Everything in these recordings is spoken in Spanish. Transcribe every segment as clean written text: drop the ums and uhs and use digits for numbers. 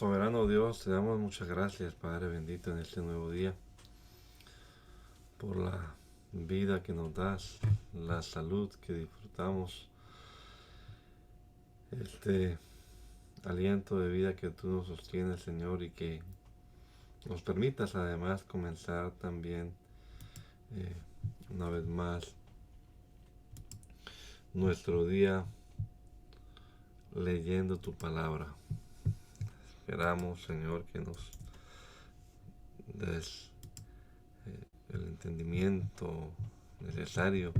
Soberano Dios, te damos muchas gracias, Padre bendito, en este nuevo día, por la vida que nos das, la salud que disfrutamos, este aliento de vida que tú nos sostienes, Señor, y que nos permitas además comenzar también eh, una vez más nuestro día leyendo tu palabra. Esperamos, Señor, que nos des el entendimiento necesario,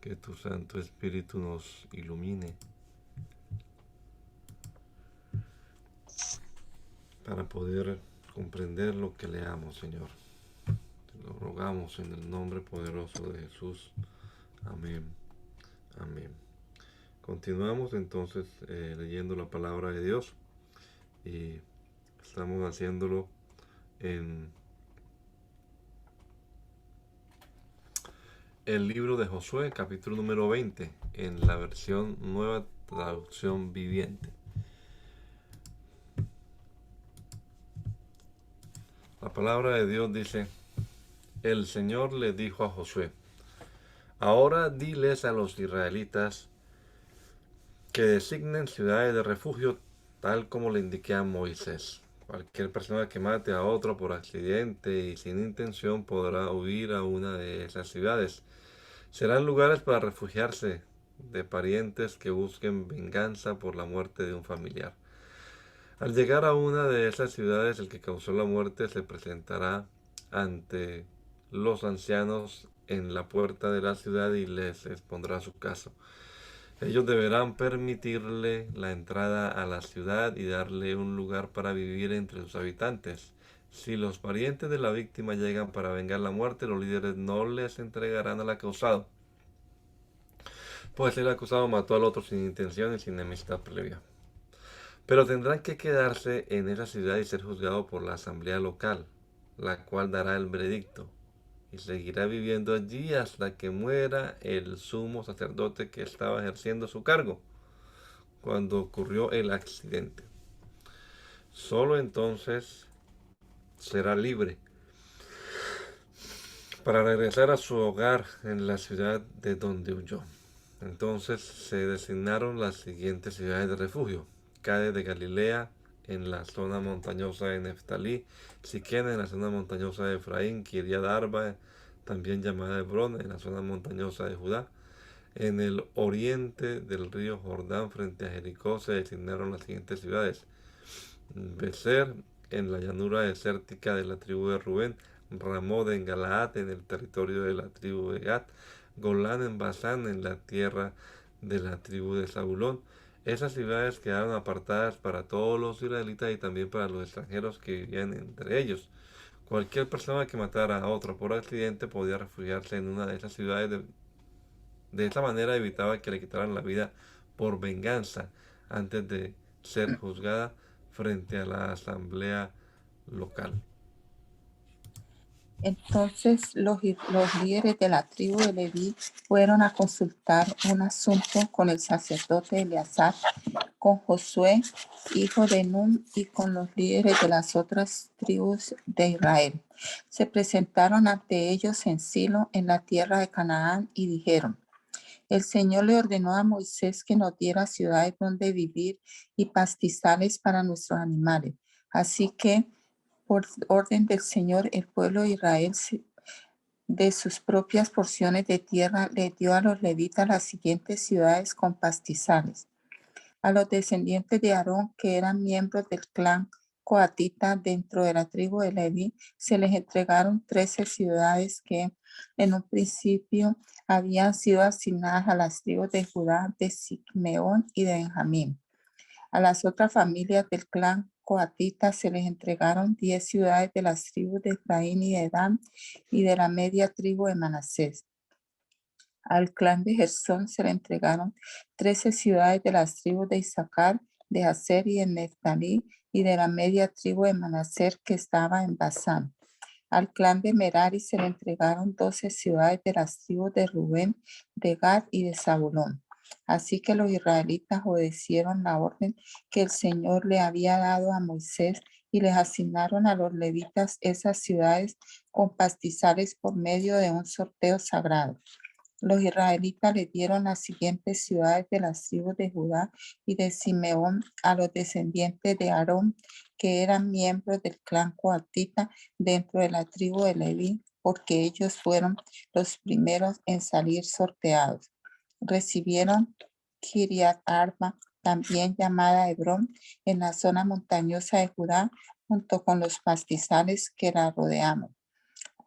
que tu Santo Espíritu nos ilumine para poder comprender lo que leamos, Señor. Te lo rogamos en el nombre poderoso de Jesús. Amén. Amén. Continuamos entonces leyendo la palabra de Dios y estamos haciéndolo en el libro de Josué, capítulo número 20, en la versión Nueva Traducción Viviente. La palabra de Dios dice: el Señor le dijo a Josué: ahora diles a los israelitas que designen ciudades de refugio tal como le indiqué a Moisés. Cualquier persona que mate a otro por accidente y sin intención podrá huir a una de esas ciudades. Serán lugares para refugiarse de parientes que busquen venganza por la muerte de un familiar. Al llegar a una de esas ciudades, el que causó la muerte se presentará ante los ancianos en la puerta de la ciudad y les expondrá su caso. Ellos deberán permitirle la entrada a la ciudad y darle un lugar para vivir entre sus habitantes. Si los parientes de la víctima llegan para vengar la muerte, los líderes no les entregarán al acusado, pues el acusado mató al otro sin intención y sin amistad previa. Pero tendrán que quedarse en esa ciudad y ser juzgados por la asamblea local, la cual dará el veredicto, y seguirá viviendo allí hasta que muera el sumo sacerdote que estaba ejerciendo su cargo cuando ocurrió el accidente. Solo entonces será libre para regresar a su hogar en la ciudad de donde huyó. Entonces se designaron las siguientes ciudades de refugio: Cades de Galilea, en la zona montañosa de Neftalí; Siquén, en la zona montañosa de Efraín; Kiriat Arba, también llamada Hebrón, en la zona montañosa de Judá. En el oriente del río Jordán, frente a Jericó, se designaron las siguientes ciudades: Becer, en la llanura desértica de la tribu de Rubén; Ramot en Galaad, en el territorio de la tribu de Gad; Golán en Basán, en la tierra de la tribu de Zabulón. Esas ciudades quedaron apartadas para todos los israelitas y también para los extranjeros que vivían entre ellos. Cualquier persona que matara a otro por accidente podía refugiarse en una de esas ciudades. De esta manera evitaba que le quitaran la vida por venganza antes de ser juzgada frente a la asamblea local. Entonces los líderes de la tribu de Leví fueron a consultar un asunto con el sacerdote Eleazar, con Josué, hijo de Nun, y con los líderes de las otras tribus de Israel. Se presentaron ante ellos en Silo, en la tierra de Canaán, y dijeron: el Señor le ordenó a Moisés que nos diera ciudades donde vivir y pastizales para nuestros animales. Así que, por orden del Señor, el pueblo de Israel de sus propias porciones de tierra le dio a los levitas las siguientes ciudades con pastizales. A los descendientes de Aarón, que eran miembros del clan coatita dentro de la tribu de Leví, se les entregaron 13 ciudades que en un principio habían sido asignadas a las tribus de Judá, de Simeón y de Benjamín. A las otras familias del clan coatita se les entregaron 10 ciudades de las tribus de Efraín y de Dan y de la media tribu de Manasés. Al clan de Gersón se le entregaron 13 ciudades de las tribus de Isaacar, de Aser y de Neftalí y de la media tribu de Manasés que estaba en Basán. Al clan de Merari se le entregaron 12 ciudades de las tribus de Rubén, de Gad y de Zabulón. Así que los israelitas obedecieron la orden que el Señor le había dado a Moisés y les asignaron a los levitas esas ciudades con pastizales por medio de un sorteo sagrado. Los israelitas le dieron las siguientes ciudades de las tribus de Judá y de Simeón a los descendientes de Aarón, que eran miembros del clan coatita dentro de la tribu de Leví, porque ellos fueron los primeros en salir sorteados. Recibieron Kiriat Arba, también llamada Hebrón, en la zona montañosa de Judá, junto con los pastizales que la rodeaban.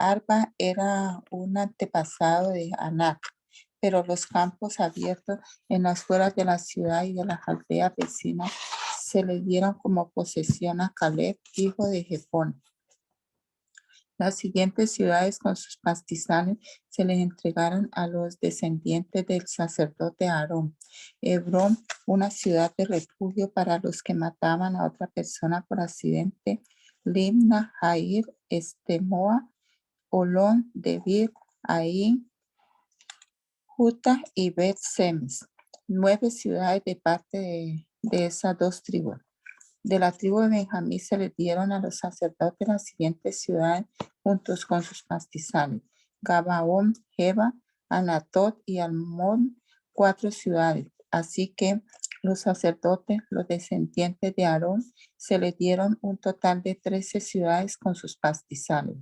Arba era un antepasado de Anac, pero los campos abiertos en las afueras de la ciudad y de las aldeas vecinas se le dieron como posesión a Caleb, hijo de Jefone. Las siguientes ciudades con sus pastizales se les entregaron a los descendientes del sacerdote Aarón. Hebrón, una ciudad de refugio para los que mataban a otra persona por accidente. Limna, Jair, Estemoa, Olón, Debir, Ain, Juta y Bet Semes. 9 ciudades de parte de esas dos tribus. De la tribu de Benjamín se les dieron a los sacerdotes las siguientes ciudades juntos con sus pastizales: Gabaón, Jeba, Anatot y Almón, 4 ciudades. Así que los sacerdotes, los descendientes de Aarón, se les dieron un total de 13 ciudades con sus pastizales.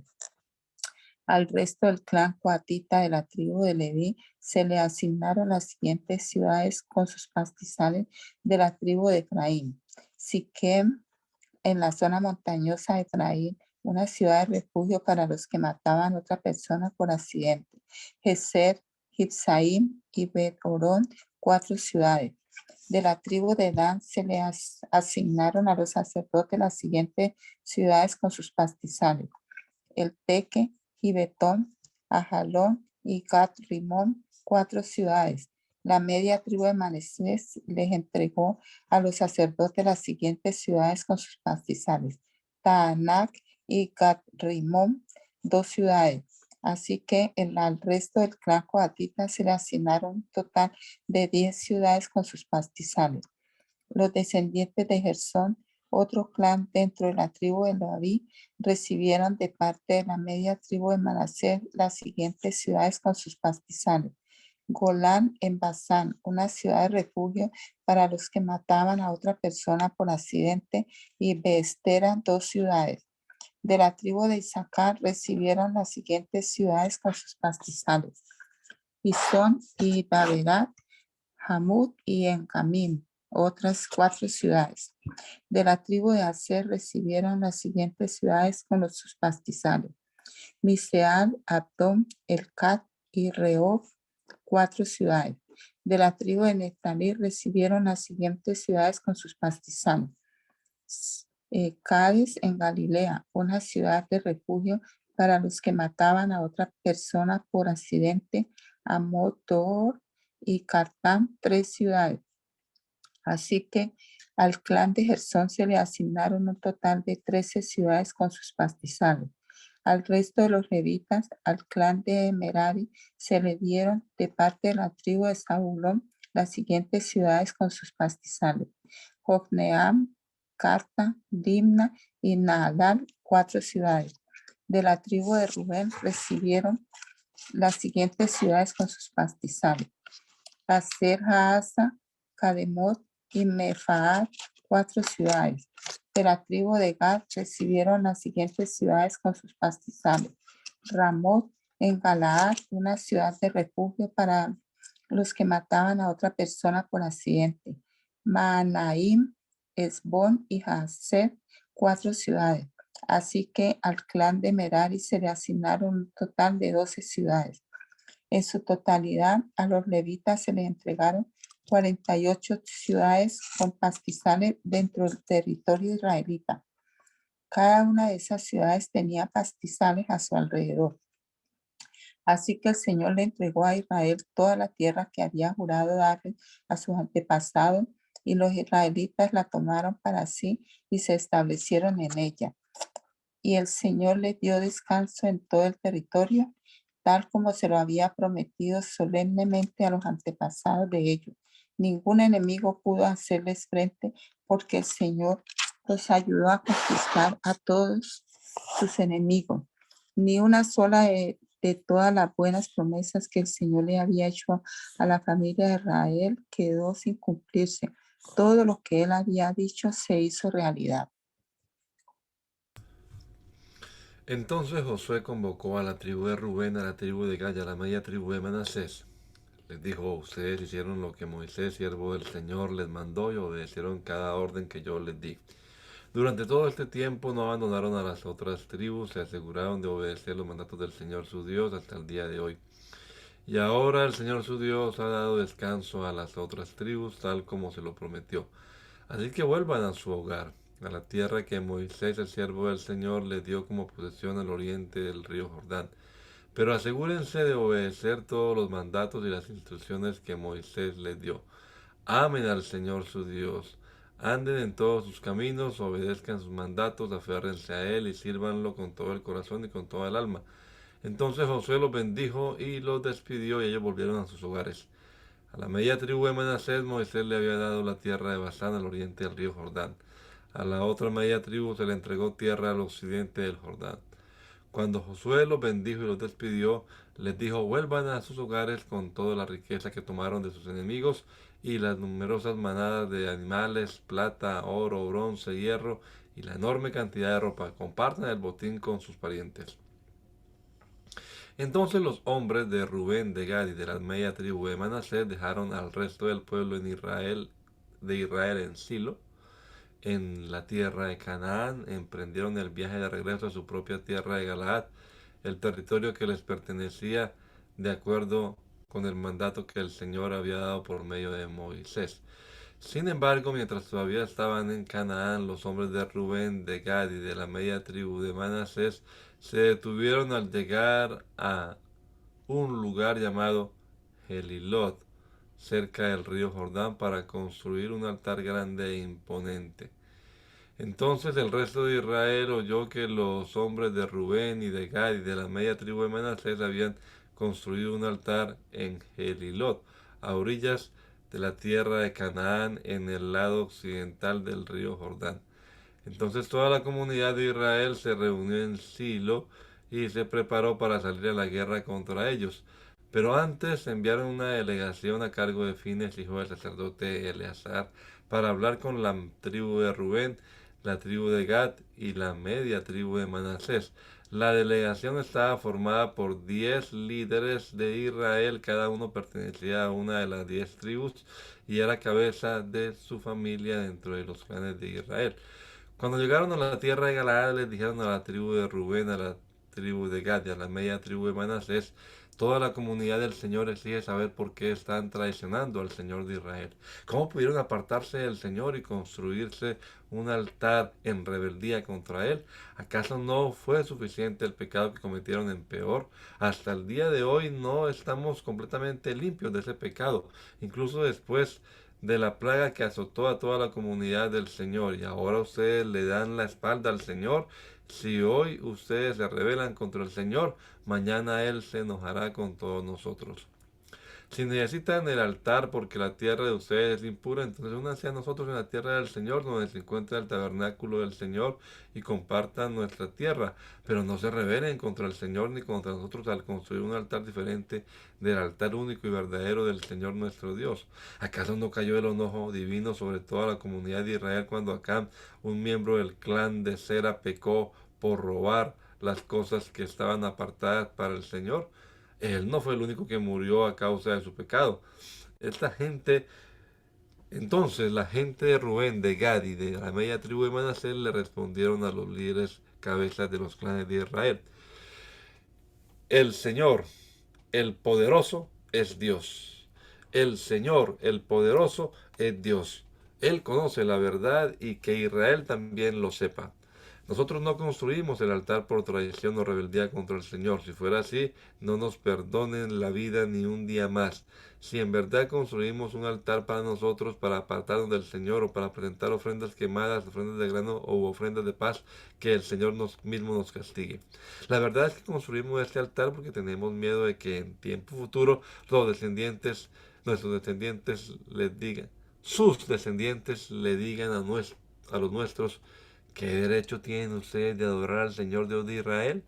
Al resto del clan coatita de la tribu de Leví se le asignaron las siguientes ciudades con sus pastizales de la tribu de Efraín: Siquem, en la zona montañosa de Efraín, una ciudad de refugio para los que mataban a otra persona por accidente. Geser, Gibsaim y Bet-Orón, 4 ciudades. De la tribu de Dan se le asignaron a los sacerdotes las siguientes ciudades con sus pastizales: El Teque, Gibetón, Ajalón y Gat Rimón, 4 ciudades. La media tribu de Manasés les entregó a los sacerdotes las siguientes ciudades con sus pastizales: Taanac y Gat Rimón, 2 ciudades. Así que al resto del clan coatita se le asignaron un total de 10 ciudades con sus pastizales. Los descendientes de Gersón, otro clan dentro de la tribu de Leví, recibieron de parte de la media tribu de Manasés las siguientes ciudades con sus pastizales: Golán en Basán, una ciudad de refugio para los que mataban a otra persona por accidente, y Beestera, 2 ciudades. De la tribu de Isaacar recibieron las siguientes ciudades con sus pastizales: Pisón y Daberat, Hamud y Encamim, otras 4 ciudades. De la tribu de Aser recibieron las siguientes ciudades con sus pastizales: Miseal, Abdón, Elcat y Rehob, 4 ciudades. De la tribu de Neftalí recibieron las siguientes ciudades con sus pastizales: Cádiz en Galilea, una ciudad de refugio para los que mataban a otra persona por accidente. Amot-Dor y Cartán, 3 ciudades. Así que al clan de Gersón se le asignaron un total de 13 ciudades con sus pastizales. Al resto de los levitas, al clan de Merari, se le dieron de parte de la tribu de Zabulón las siguientes ciudades con sus pastizales: Jocneam, Carta, Dimna y Nahalal, 4 ciudades. De la tribu de Rubén recibieron las siguientes ciudades con sus pastizales: Hazer Haasa, Cademot y Mefaat, 4 ciudades. De la tribu de Gad recibieron las siguientes ciudades con sus pastizales: Ramot en Galaad, una ciudad de refugio para los que mataban a otra persona por accidente. Maanaim, Esbón y Hazer, 4 ciudades. Así que al clan de Merari se le asignaron un total de 12 ciudades. En su totalidad, a los levitas se les entregaron 48 ciudades con pastizales dentro del territorio israelita. Cada una de esas ciudades tenía pastizales a su alrededor. Así que el Señor le entregó a Israel toda la tierra que había jurado darle a sus antepasados, y los israelitas la tomaron para sí y se establecieron en ella. Y el Señor les dio descanso en todo el territorio, tal como se lo había prometido solemnemente a los antepasados de ellos, Ningún enemigo pudo hacerles frente porque el Señor los ayudó a conquistar a todos sus enemigos. Ni una sola de todas las buenas promesas que el Señor le había hecho a la familia de Israel quedó sin cumplirse. Todo lo que él había dicho se hizo realidad. Entonces Josué convocó a la tribu de Rubén, a la tribu de Gad y a la media tribu de Manasés. Les dijo: ustedes hicieron lo que Moisés, siervo del Señor, les mandó y obedecieron cada orden que yo les di. Durante todo este tiempo no abandonaron a las otras tribus, se aseguraron de obedecer los mandatos del Señor su Dios hasta el día de hoy. Y ahora el Señor su Dios ha dado descanso a las otras tribus, tal como se lo prometió. Así que vuelvan a su hogar, a la tierra que Moisés, el siervo del Señor, les dio como posesión al oriente del río Jordán. Pero asegúrense de obedecer todos los mandatos y las instrucciones que Moisés les dio. Amen al Señor su Dios. Anden en todos sus caminos, obedezcan sus mandatos, aférrense a Él y sírvanlo con todo el corazón y con toda el alma. Entonces Josué los bendijo y los despidió y ellos volvieron a sus hogares. A la media tribu de Manasés Moisés le había dado la tierra de Basán al oriente del río Jordán. A la otra media tribu se le entregó tierra al occidente del Jordán. Cuando Josué los bendijo y los despidió, les dijo: vuelvan a sus hogares con toda la riqueza que tomaron de sus enemigos y las numerosas manadas de animales, plata, oro, bronce, hierro y la enorme cantidad de ropa. Compartan el botín con sus parientes. Entonces los hombres de Rubén, de Gad y de la media tribu de Manasés dejaron al resto del pueblo de Israel en Silo, en la tierra de Canaán, emprendieron el viaje de regreso a su propia tierra de Galaad, el territorio que les pertenecía de acuerdo con el mandato que el Señor había dado por medio de Moisés. Sin embargo, mientras todavía estaban en Canaán, los hombres de Rubén, de Gad y de la media tribu de Manasés se detuvieron al llegar a un lugar llamado Helilot, cerca del río Jordán, para construir un altar grande e imponente. Entonces el resto de Israel oyó que los hombres de Rubén y de Gad y de la media tribu de Manasés habían construido un altar en Helilot, a orillas de la tierra de Canaán, en el lado occidental del río Jordán. Entonces toda la comunidad de Israel se reunió en Silo y se preparó para salir a la guerra contra ellos. Pero antes enviaron una delegación a cargo de Fines, hijo del sacerdote Eleazar, para hablar con la tribu de Rubén, la tribu de Gad y la media tribu de Manasés. La delegación estaba formada por 10 líderes de Israel, cada uno pertenecía a una de las 10 tribus y era cabeza de su familia dentro de los clanes de Israel. Cuando llegaron a la tierra de Galaad, les dijeron a la tribu de Rubén, a la tribu de Gad y a la media tribu de Manasés: toda la comunidad del Señor exige saber por qué están traicionando al Señor de Israel. ¿Cómo pudieron apartarse del Señor y construirse un altar en rebeldía contra Él? ¿Acaso no fue suficiente el pecado que cometieron en Peor? Hasta el día de hoy no estamos completamente limpios de ese pecado, incluso después de la plaga que azotó a toda la comunidad del Señor. Y ahora ustedes le dan la espalda al Señor. Si hoy ustedes se rebelan contra el Señor, mañana Él se enojará con todos nosotros. Si necesitan el altar porque la tierra de ustedes es impura, entonces únanse a nosotros en la tierra del Señor, donde se encuentra el tabernáculo del Señor, y compartan nuestra tierra. Pero no se rebelen contra el Señor ni contra nosotros al construir un altar diferente del altar único y verdadero del Señor nuestro Dios. ¿Acaso no cayó el enojo divino sobre toda la comunidad de Israel cuando Acán, un miembro del clan de Sera, pecó por robar las cosas que estaban apartadas para el Señor? Él no fue el único que murió a causa de su pecado. Esta gente, entonces la gente de Rubén, de Gad y de la media tribu de Manasés le respondieron a los líderes cabezas de los clanes de Israel: el Señor, el poderoso, es Dios. El Señor, el poderoso, es Dios. Él conoce la verdad y que Israel también lo sepa. Nosotros no construimos el altar por traición o rebeldía contra el Señor. Si fuera así, no nos perdonen la vida ni un día más. Si en verdad construimos un altar para nosotros, para apartarnos del Señor o para presentar ofrendas quemadas, ofrendas de grano o ofrendas de paz, que el Señor mismo nos castigue. La verdad es que construimos este altar porque tenemos miedo de que en tiempo futuro los descendientes nuestros descendientes les digan, sus descendientes le digan a los nuestros, ¿qué derecho tienen ustedes de adorar al Señor Dios de Israel?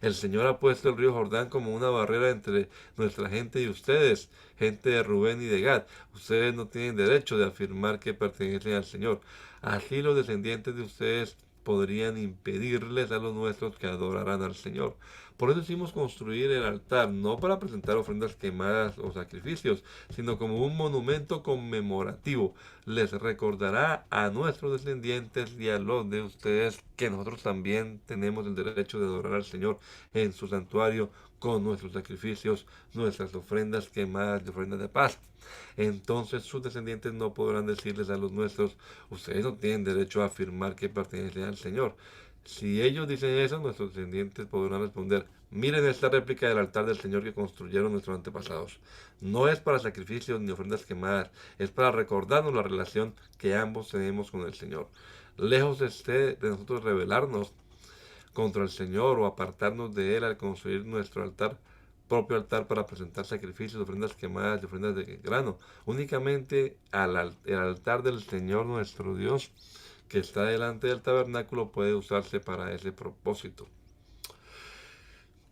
El Señor ha puesto el río Jordán como una barrera entre nuestra gente y ustedes, gente de Rubén y de Gad. Ustedes no tienen derecho de afirmar que pertenecen al Señor. Así los descendientes de ustedes podrían impedirles a los nuestros que adoraran al Señor. Por eso hicimos construir el altar, no para presentar ofrendas quemadas o sacrificios, sino como un monumento conmemorativo. Les recordará a nuestros descendientes y a los de ustedes que nosotros también tenemos el derecho de adorar al Señor en su santuario con nuestros sacrificios, nuestras ofrendas quemadas y ofrendas de paz. Entonces sus descendientes no podrán decirles a los nuestros, ustedes no tienen derecho a afirmar que pertenecen al Señor. Si ellos dicen eso, nuestros descendientes podrán responder, miren esta réplica del altar del Señor que construyeron nuestros antepasados. No es para sacrificios ni ofrendas quemadas, es para recordarnos la relación que ambos tenemos con el Señor. Lejos esté de nosotros rebelarnos contra el Señor o apartarnos de Él al construir nuestro altar, propio altar para presentar sacrificios, ofrendas quemadas y ofrendas de grano. Únicamente el altar del Señor nuestro Dios, que está delante del tabernáculo, puede usarse para ese propósito.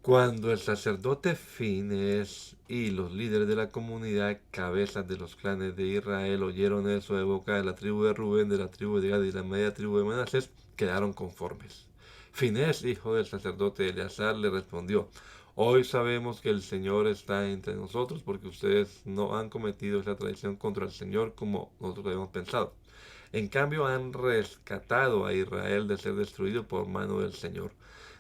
Cuando el sacerdote Fines y los líderes de la comunidad, cabezas de los clanes de Israel, oyeron eso de boca de la tribu de Rubén, de la tribu de Gad y la media tribu de Manasés, quedaron conformes. Finés, hijo del sacerdote Eleazar, le respondió, hoy sabemos que el Señor está entre nosotros porque ustedes no han cometido esa traición contra el Señor como nosotros habíamos pensado. En cambio han rescatado a Israel de ser destruido por mano del Señor.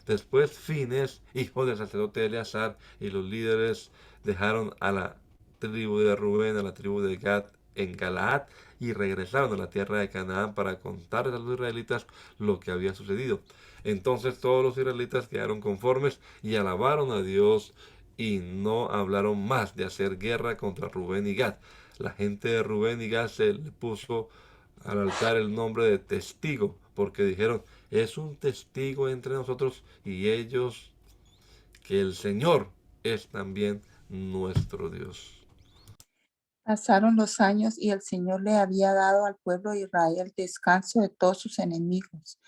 Después Fines, hijo del sacerdote Eleazar, y los líderes dejaron a la tribu de Rubén, a la tribu de Gad en Galaad y regresaron a la tierra de Canaán para contarles a los israelitas lo que había sucedido. Entonces todos los israelitas quedaron conformes y alabaron a Dios y no hablaron más de hacer guerra contra Rubén y Gad. La gente de Rubén y Gad se le puso al altar el nombre de testigo, porque dijeron, es un testigo entre nosotros y ellos que el Señor es también nuestro Dios. Pasaron los años y el Señor le había dado al pueblo de Israel descanso de todos sus enemigos.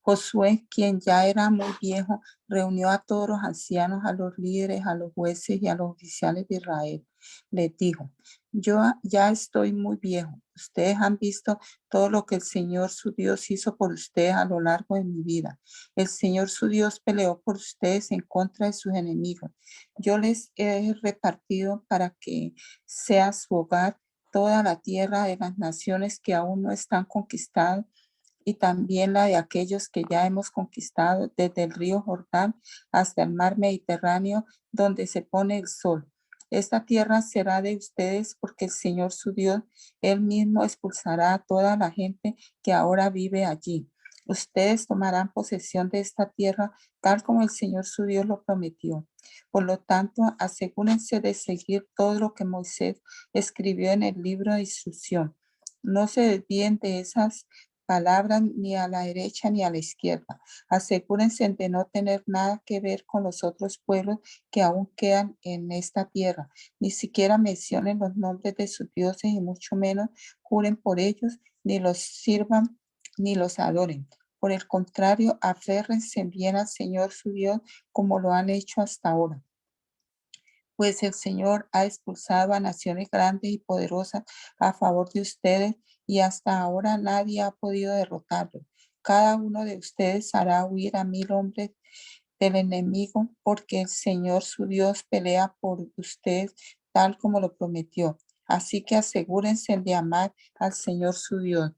Josué, quien ya era muy viejo, reunió a todos los ancianos, a los líderes, a los jueces y a los oficiales de Israel. Les dijo, yo ya estoy muy viejo. Ustedes han visto todo lo que el Señor su Dios hizo por ustedes a lo largo de mi vida. El Señor su Dios peleó por ustedes en contra de sus enemigos. Yo les he repartido para que sea su hogar toda la tierra de las naciones que aún no están conquistadas y también la de aquellos que ya hemos conquistado desde el río Jordán hasta el mar Mediterráneo donde se pone el sol. Esta tierra será de ustedes porque el Señor su Dios, Él mismo expulsará a toda la gente que ahora vive allí. Ustedes tomarán posesión de esta tierra tal como el Señor su Dios lo prometió. Por lo tanto, asegúrense de seguir todo lo que Moisés escribió en el libro de instrucción. No se desvíen de esas palabras ni a la derecha ni a la izquierda. Asegúrense de no tener nada que ver con los otros pueblos que aún quedan en esta tierra. Ni siquiera mencionen los nombres de sus dioses y mucho menos juren por ellos, ni los sirvan, ni los adoren. Por el contrario, aférrense bien al Señor su Dios como lo han hecho hasta ahora. Pues el Señor ha expulsado a naciones grandes y poderosas a favor de ustedes y hasta ahora nadie ha podido derrotarlo. Cada uno de ustedes hará huir a 1000 hombres del enemigo porque el Señor su Dios pelea por ustedes tal como lo prometió. Así que asegúrense de amar al Señor su Dios.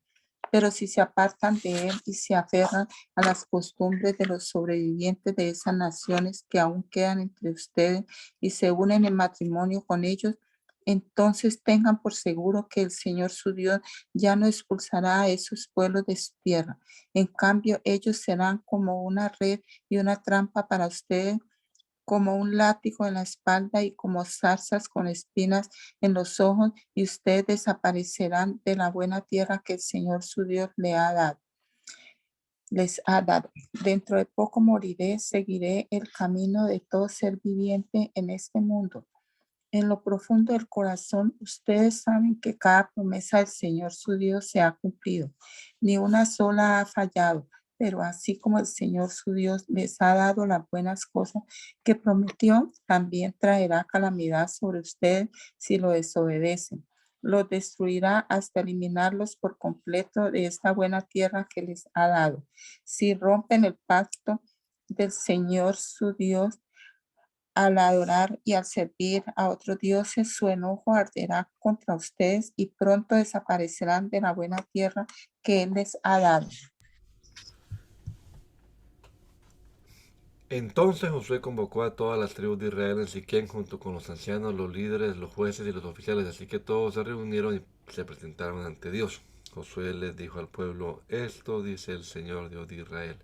Pero si se apartan de él y se aferran a las costumbres de los sobrevivientes de esas naciones que aún quedan entre ustedes y se unen en matrimonio con ellos, entonces tengan por seguro que el Señor su Dios ya no expulsará a esos pueblos de su tierra. En cambio, ellos serán como una red y una trampa para ustedes, como un látigo en la espalda y como zarzas con espinas en los ojos, y ustedes desaparecerán de la buena tierra que el Señor su Dios les ha dado. Dentro de poco moriré, seguiré el camino de todo ser viviente en este mundo. En lo profundo del corazón, ustedes saben que cada promesa del Señor su Dios se ha cumplido. Ni una sola ha fallado. Pero así como el Señor su Dios les ha dado las buenas cosas que prometió, también traerá calamidad sobre ustedes si lo desobedecen. Los destruirá hasta eliminarlos por completo de esta buena tierra que les ha dado. Si rompen el pacto del Señor su Dios, al adorar y al servir a otros dioses, su enojo arderá contra ustedes y pronto desaparecerán de la buena tierra que Él les ha dado. Entonces Josué convocó a todas las tribus de Israel en Siquén junto con los ancianos, los líderes, los jueces y los oficiales. Así que todos se reunieron y se presentaron ante Dios. Josué les dijo al pueblo: esto dice el Señor Dios de Israel.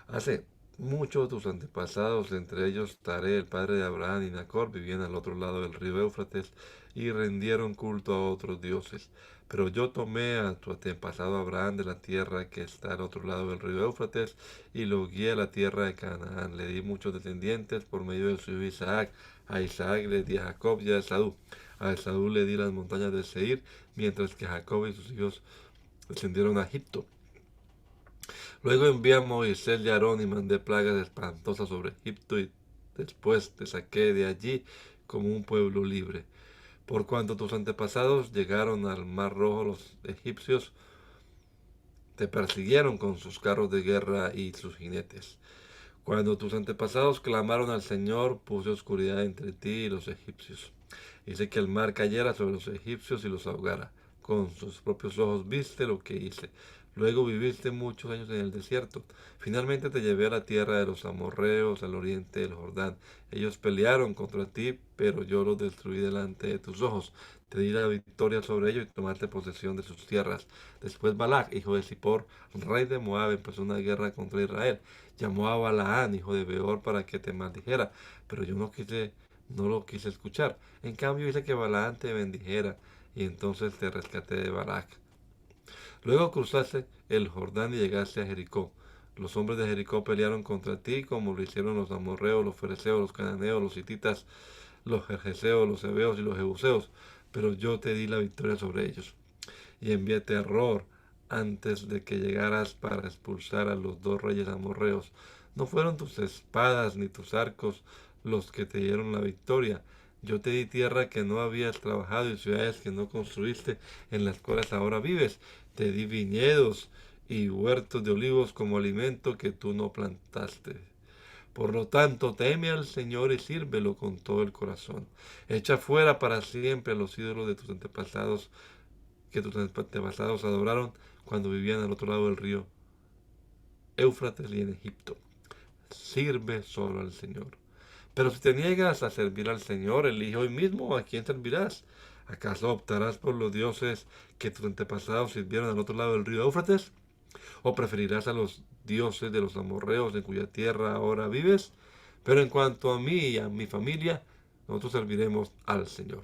Hace muchos de tus antepasados, entre ellos Taré, el padre de Abraham y Nacor, vivían al otro lado del río Éufrates y rendieron culto a otros dioses. Pero yo tomé a tu antepasado Abraham de la tierra que está al otro lado del río Éufrates y lo guié a la tierra de Canaán. Le di muchos descendientes por medio de su hijo Isaac. A Isaac le di a Jacob y a Esaú. A Esaú le di las montañas de Seir, mientras que Jacob y sus hijos descendieron a Egipto. Luego envié a Moisés y a Aarón y mandé plagas espantosas sobre Egipto y después te saqué de allí como un pueblo libre. Por cuanto tus antepasados llegaron al mar rojo, los egipcios te persiguieron con sus carros de guerra y sus jinetes. Cuando tus antepasados clamaron al Señor, puse oscuridad entre ti y los egipcios. Hice que el mar cayera sobre los egipcios y los ahogara. Con sus propios ojos viste lo que hice. Luego viviste muchos años en el desierto. Finalmente te llevé a la tierra de los amorreos, al oriente del Jordán. Ellos pelearon contra ti, pero yo los destruí delante de tus ojos. Te di la victoria sobre ellos y tomaste posesión de sus tierras. Después Balac, hijo de Zippor, rey de Moab, empezó una guerra contra Israel. Llamó a Balaán, hijo de Beor, para que te maldijera, pero yo no lo quise escuchar. En cambio hice que Balaán te bendijera, y entonces te rescaté de Balac. Luego cruzaste el Jordán y llegaste a Jericó. Los hombres de Jericó pelearon contra ti como lo hicieron los amorreos, los fereceos, los cananeos, los hititas, los jerjeseos, los heveos y los jebuseos, pero yo te di la victoria sobre ellos. Y envié terror antes de que llegaras para expulsar a los dos reyes amorreos. No fueron tus espadas ni tus arcos los que te dieron la victoria. Yo te di tierra que no habías trabajado y ciudades que no construiste, en las cuales ahora vives. Te di viñedos y huertos de olivos como alimento que tú no plantaste. Por lo tanto, teme al Señor y sírvelo con todo el corazón. Echa fuera para siempre a los ídolos de tus antepasados que tus antepasados adoraron cuando vivían al otro lado del río Éufrates y en Egipto. Sirve solo al Señor. Pero si te niegas a servir al Señor, elige hoy mismo a quién servirás. ¿Acaso optarás por los dioses que tus antepasados sirvieron al otro lado del río Éufrates? ¿O preferirás a los dioses de los amorreos en cuya tierra ahora vives? Pero en cuanto a mí y a mi familia, nosotros serviremos al Señor.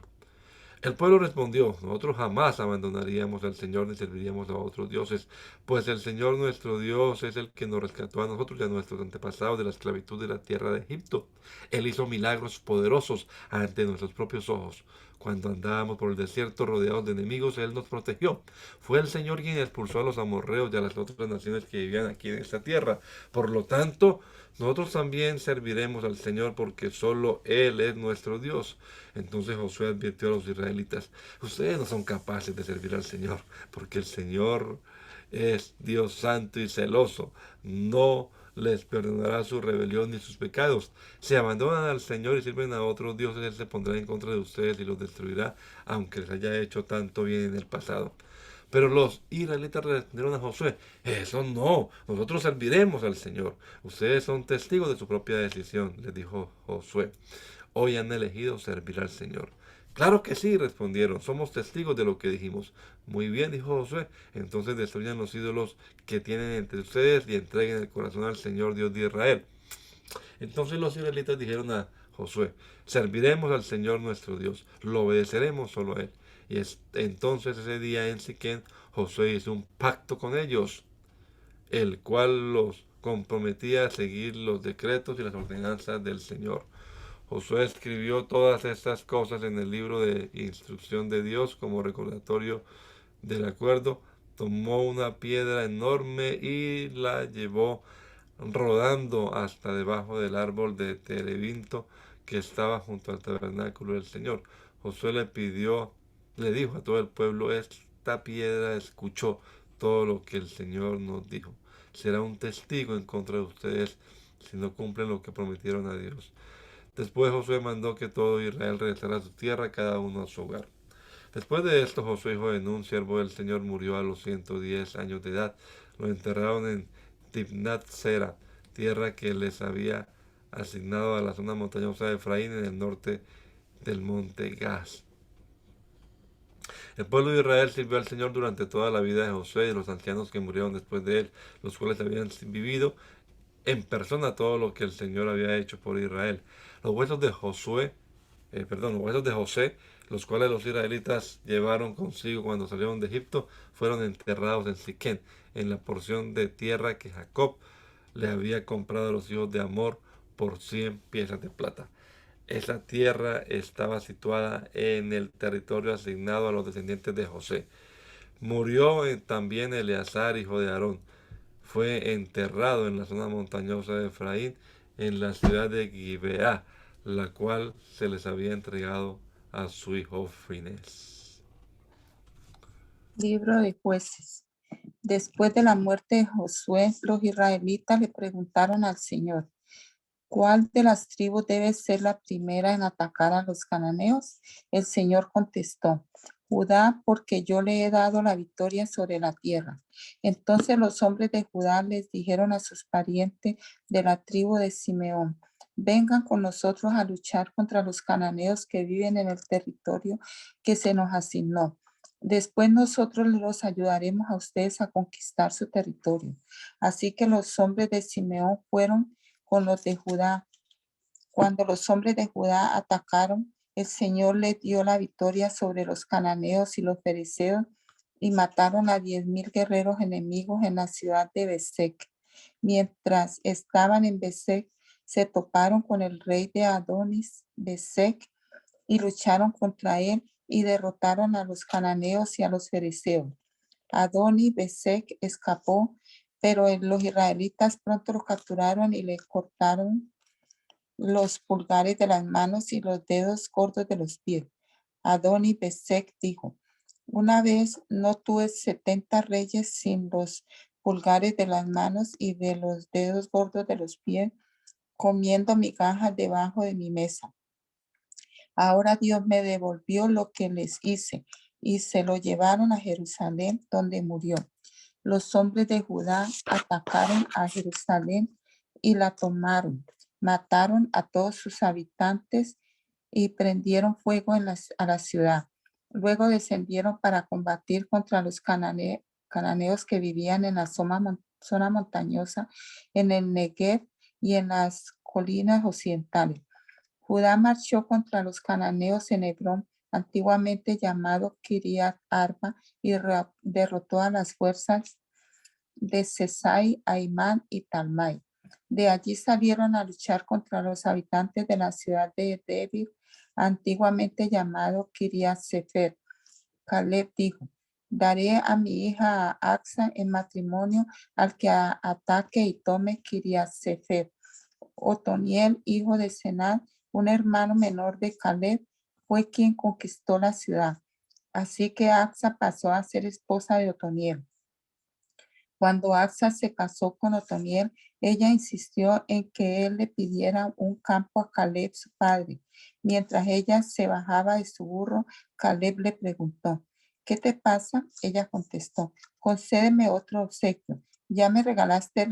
El pueblo respondió: nosotros jamás abandonaríamos al Señor ni serviríamos a otros dioses, pues el Señor nuestro Dios es el que nos rescató a nosotros y a nuestros antepasados de la esclavitud de la tierra de Egipto. Él hizo milagros poderosos ante nuestros propios ojos. Cuando andábamos por el desierto rodeados de enemigos, Él nos protegió. Fue el Señor quien expulsó a los amorreos y a las otras naciones que vivían aquí en esta tierra. Por lo tanto, nosotros también serviremos al Señor porque solo Él es nuestro Dios. Entonces Josué advirtió a los israelitas: ustedes no son capaces de servir al Señor, porque el Señor es Dios santo y celoso. No les perdonará su rebelión ni sus pecados. Si abandonan al Señor y sirven a otros dioses, Él se pondrá en contra de ustedes y los destruirá, aunque les haya hecho tanto bien en el pasado. Pero los israelitas respondieron a Josué: eso no, nosotros serviremos al Señor. Ustedes son testigos de su propia decisión, les dijo Josué. Hoy han elegido servir al Señor. Claro que sí, respondieron, somos testigos de lo que dijimos. Muy bien, dijo Josué, entonces destruyan los ídolos que tienen entre ustedes y entreguen el corazón al Señor Dios de Israel. Entonces los israelitas dijeron a Josué: serviremos al Señor nuestro Dios, lo obedeceremos solo a Él. Y entonces ese día en Siquén, Josué hizo un pacto con ellos, el cual los comprometía a seguir los decretos y las ordenanzas del Señor. Josué escribió todas estas cosas en el libro de instrucción de Dios como recordatorio del acuerdo. Tomó una piedra enorme y la llevó rodando hasta debajo del árbol de terebinto que estaba junto al tabernáculo del Señor. Josué le dijo a todo el pueblo: esta piedra escuchó todo lo que el Señor nos dijo. Será un testigo en contra de ustedes si no cumplen lo que prometieron a Dios. Después Josué mandó que todo Israel regresara a su tierra, cada uno a su hogar. Después de esto, Josué, hijo de Nun, siervo del Señor, murió a los 110 años de edad. Lo enterraron en Timnat Sera, tierra que les había asignado a la zona montañosa de Efraín en el norte del monte Gaz. El pueblo de Israel sirvió al Señor durante toda la vida de Josué y de los ancianos que murieron después de él, los cuales habían vivido en persona todo lo que el Señor había hecho por Israel. Los huesos de los huesos de José, los cuales los israelitas llevaron consigo cuando salieron de Egipto, fueron enterrados en Siquén, en la porción de tierra que Jacob le había comprado a los hijos de Amor por 100 piezas de plata. Esa tierra estaba situada en el territorio asignado a los descendientes de José. Murió también Eleazar, hijo de Aarón. Fue enterrado en la zona montañosa de Efraín, en la ciudad de Gibeá, la cual se les había entregado a su hijo Finés. Libro de Jueces. Después de la muerte de Josué, los israelitas le preguntaron al Señor: ¿cuál de las tribus debe ser la primera en atacar a los cananeos? El Señor contestó: Judá, porque yo le he dado la victoria sobre la tierra. Entonces los hombres de Judá les dijeron a sus parientes de la tribu de Simeón: vengan con nosotros a luchar contra los cananeos que viven en el territorio que se nos asignó. Después nosotros los ayudaremos a ustedes a conquistar su territorio. Así que los hombres de Simeón fueron con los de Judá. Cuando los hombres de Judá atacaron, el Señor les dio la victoria sobre los cananeos y los fereceos y mataron a 10,000 guerreros enemigos en la ciudad de Besek. Mientras estaban en Besek, se toparon con el rey de Adonis Besek y lucharon contra él y derrotaron a los cananeos y a los fereceos. Adonis Besek escapó, pero los israelitas pronto lo capturaron y le cortaron los pulgares de las manos y los dedos gordos de los pies. Adonis Besek dijo: una vez no tuve 70 reyes sin los pulgares de las manos y de los dedos gordos de los pies, comiendo migajas debajo de mi mesa. Ahora Dios me devolvió lo que les hice y se lo llevaron a Jerusalén, donde murió. Los hombres de Judá atacaron a Jerusalén y la tomaron. Mataron a todos sus habitantes y prendieron fuego a la ciudad. Luego descendieron para combatir contra los cananeos que vivían en la zona montañosa, en el Negev y en las colinas occidentales. Judá marchó contra los cananeos en Hebrón, antiguamente llamado Kiriat Arba, y derrotó a las fuerzas de Sesai, Aimán y Talmai. De allí salieron a luchar contra los habitantes de la ciudad de Debir, antiguamente llamado Kiriat Sefer. Caleb dijo: daré a mi hija a Axa en matrimonio al que ataque y tome Kiriat Sefer. Otoniel, hijo de Senad, un hermano menor de Caleb, fue quien conquistó la ciudad. Así que Axa pasó a ser esposa de Otoniel. Cuando Axa se casó con Otoniel, ella insistió en que él le pidiera un campo a Caleb, su padre. Mientras ella se bajaba de su burro, Caleb le preguntó: ¿qué te pasa? Ella contestó: concédeme otro obsequio. Ya me regalaste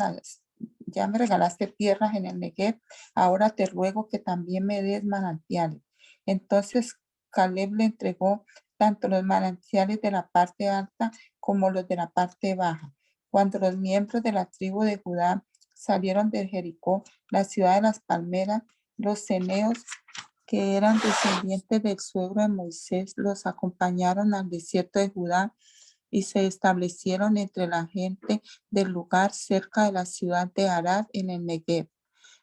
tierras en el Negev, ahora te ruego que también me des manantiales. Entonces Caleb le entregó tanto los manantiales de la parte alta como los de la parte baja. Cuando los miembros de la tribu de Judá salieron de Jericó, la ciudad de las palmeras, los ceneos, que eran descendientes del suegro de Moisés, los acompañaron al desierto de Judá y se establecieron entre la gente del lugar cerca de la ciudad de Arad en el Negev.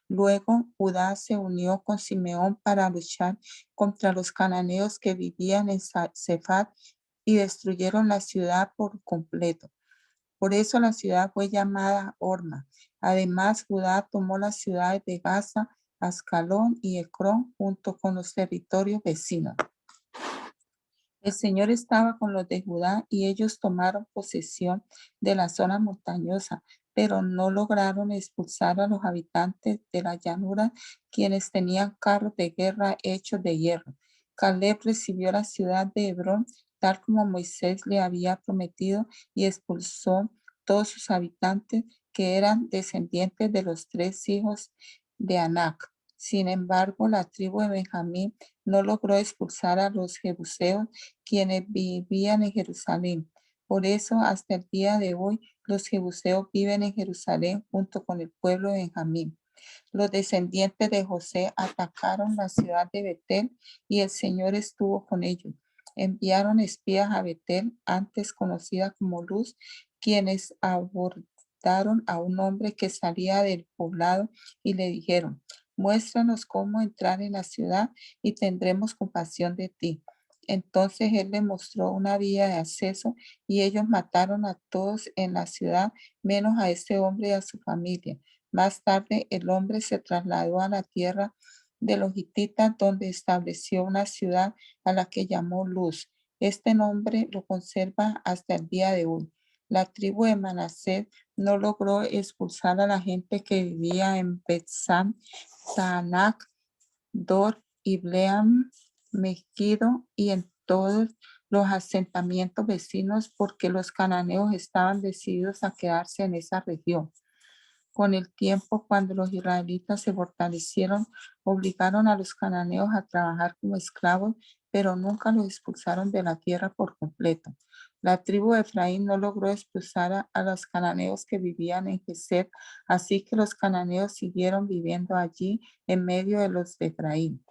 Luego Judá se unió con Simeón para luchar contra los cananeos que vivían en Sefat y destruyeron la ciudad por completo. Por eso la ciudad fue llamada Horma. Además, Judá tomó las ciudades de Gaza, Ascalón y Ecrón junto con los territorios vecinos. El Señor estaba con los de Judá y ellos tomaron posesión de la zona montañosa, pero no lograron expulsar a los habitantes de la llanura, quienes tenían carros de guerra hechos de hierro. Caleb recibió la ciudad de Hebrón, tal como Moisés le había prometido, y expulsó todos sus habitantes que eran descendientes de los 3 hijos de Anac. Sin embargo, la tribu de Benjamín no logró expulsar a los jebuseos quienes vivían en Jerusalén. Por eso, hasta el día de hoy, los jebuseos viven en Jerusalén junto con el pueblo de Benjamín. Los descendientes de José atacaron la ciudad de Betel y el Señor estuvo con ellos. Enviaron espías a Betel, antes conocida como Luz, quienes abordaron a un hombre que salía del poblado y le dijeron: muéstranos cómo entrar en la ciudad y tendremos compasión de ti. Entonces él le mostró una vía de acceso y ellos mataron a todos en la ciudad, menos a este hombre y a su familia. Más tarde el hombre se trasladó a la tierra de los hititas, donde estableció una ciudad a la que llamó Luz. Este nombre lo conserva hasta el día de hoy. La tribu de Manasés no logró expulsar a la gente que vivía en Betsam, Taanac, Dor, Ibleam, Megiddo y en todos los asentamientos vecinos, porque los cananeos estaban decididos a quedarse en esa región. Con el tiempo, cuando los israelitas se fortalecieron, obligaron a los cananeos a trabajar como esclavos, pero nunca los expulsaron de la tierra por completo. La tribu de Efraín no logró expulsar a los cananeos que vivían en Geser, así que los cananeos siguieron viviendo allí en medio de los de Efraín.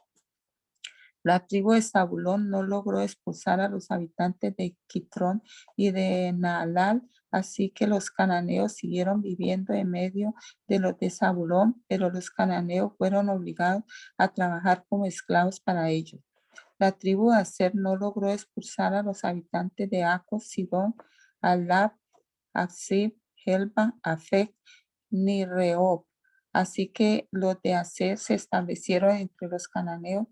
La tribu de Zabulón no logró expulsar a los habitantes de Quitrón y de Naalal, así que los cananeos siguieron viviendo en medio de los de Zabulón, pero los cananeos fueron obligados a trabajar como esclavos para ellos. La tribu de Aser no logró expulsar a los habitantes de Acos, Sidón, Alab, Aksib, Helba, Afec, ni Rehob. Así que los de Aser se establecieron entre los cananeos,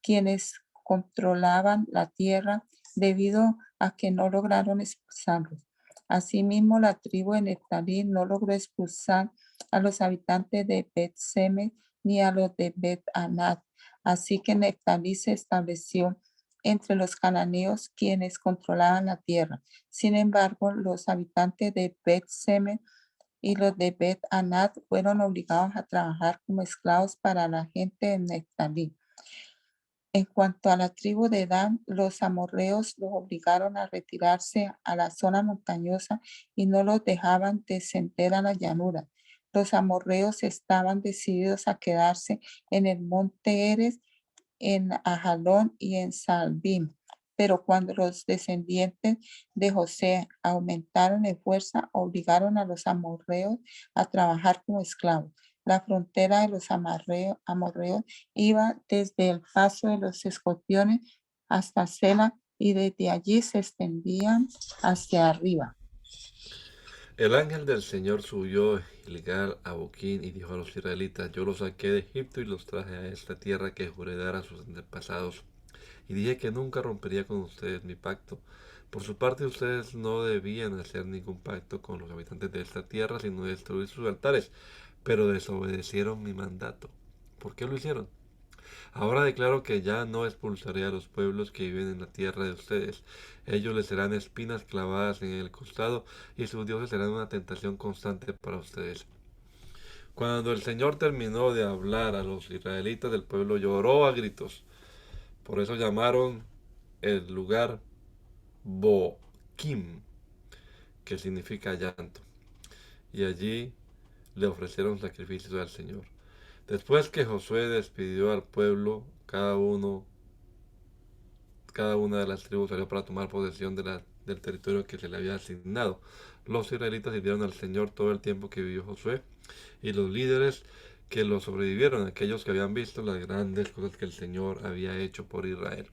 quienes controlaban la tierra debido a que no lograron expulsarlos. Asimismo, la tribu de Neftalí no logró expulsar a los habitantes de Bet-Semes ni a los de Bet-Anat. Así que Neftalí se estableció entre los cananeos, quienes controlaban la tierra. Sin embargo, los habitantes de Bet-Semes y los de Bet-Anat fueron obligados a trabajar como esclavos para la gente de Neftalí. En cuanto a la tribu de Dan, los amorreos los obligaron a retirarse a la zona montañosa y no los dejaban descender a la llanura. Los amorreos estaban decididos a quedarse en el monte Eres, en Ajalón y en Salbim. Pero cuando los descendientes de José aumentaron en fuerza, obligaron a los amorreos a trabajar como esclavos. La frontera de los amorreos iba desde el paso de los escorpiones hasta Sela y desde allí se extendían hacia arriba. El ángel del Señor subió Gilgal a Boquín y dijo a los israelitas: yo los saqué de Egipto y los traje a esta tierra que juré dar a sus antepasados. Y dije que nunca rompería con ustedes mi pacto. Por su parte, ustedes no debían hacer ningún pacto con los habitantes de esta tierra, sino destruir sus altares. Pero desobedecieron mi mandato. ¿Por qué lo hicieron? Ahora declaro que ya no expulsaré a los pueblos que viven en la tierra de ustedes. Ellos les serán espinas clavadas en el costado y sus dioses serán una tentación constante para ustedes. Cuando el Señor terminó de hablar a los israelitas, el pueblo lloró a gritos. Por eso llamaron el lugar Boquim, que significa llanto. Y allí le ofrecieron sacrificios al Señor. Después que Josué despidió al pueblo, cada una de las tribus salió para tomar posesión del territorio que se le había asignado. Los israelitas sirvieron al Señor todo el tiempo que vivió Josué, y los líderes que los sobrevivieron, aquellos que habían visto las grandes cosas que el Señor había hecho por Israel.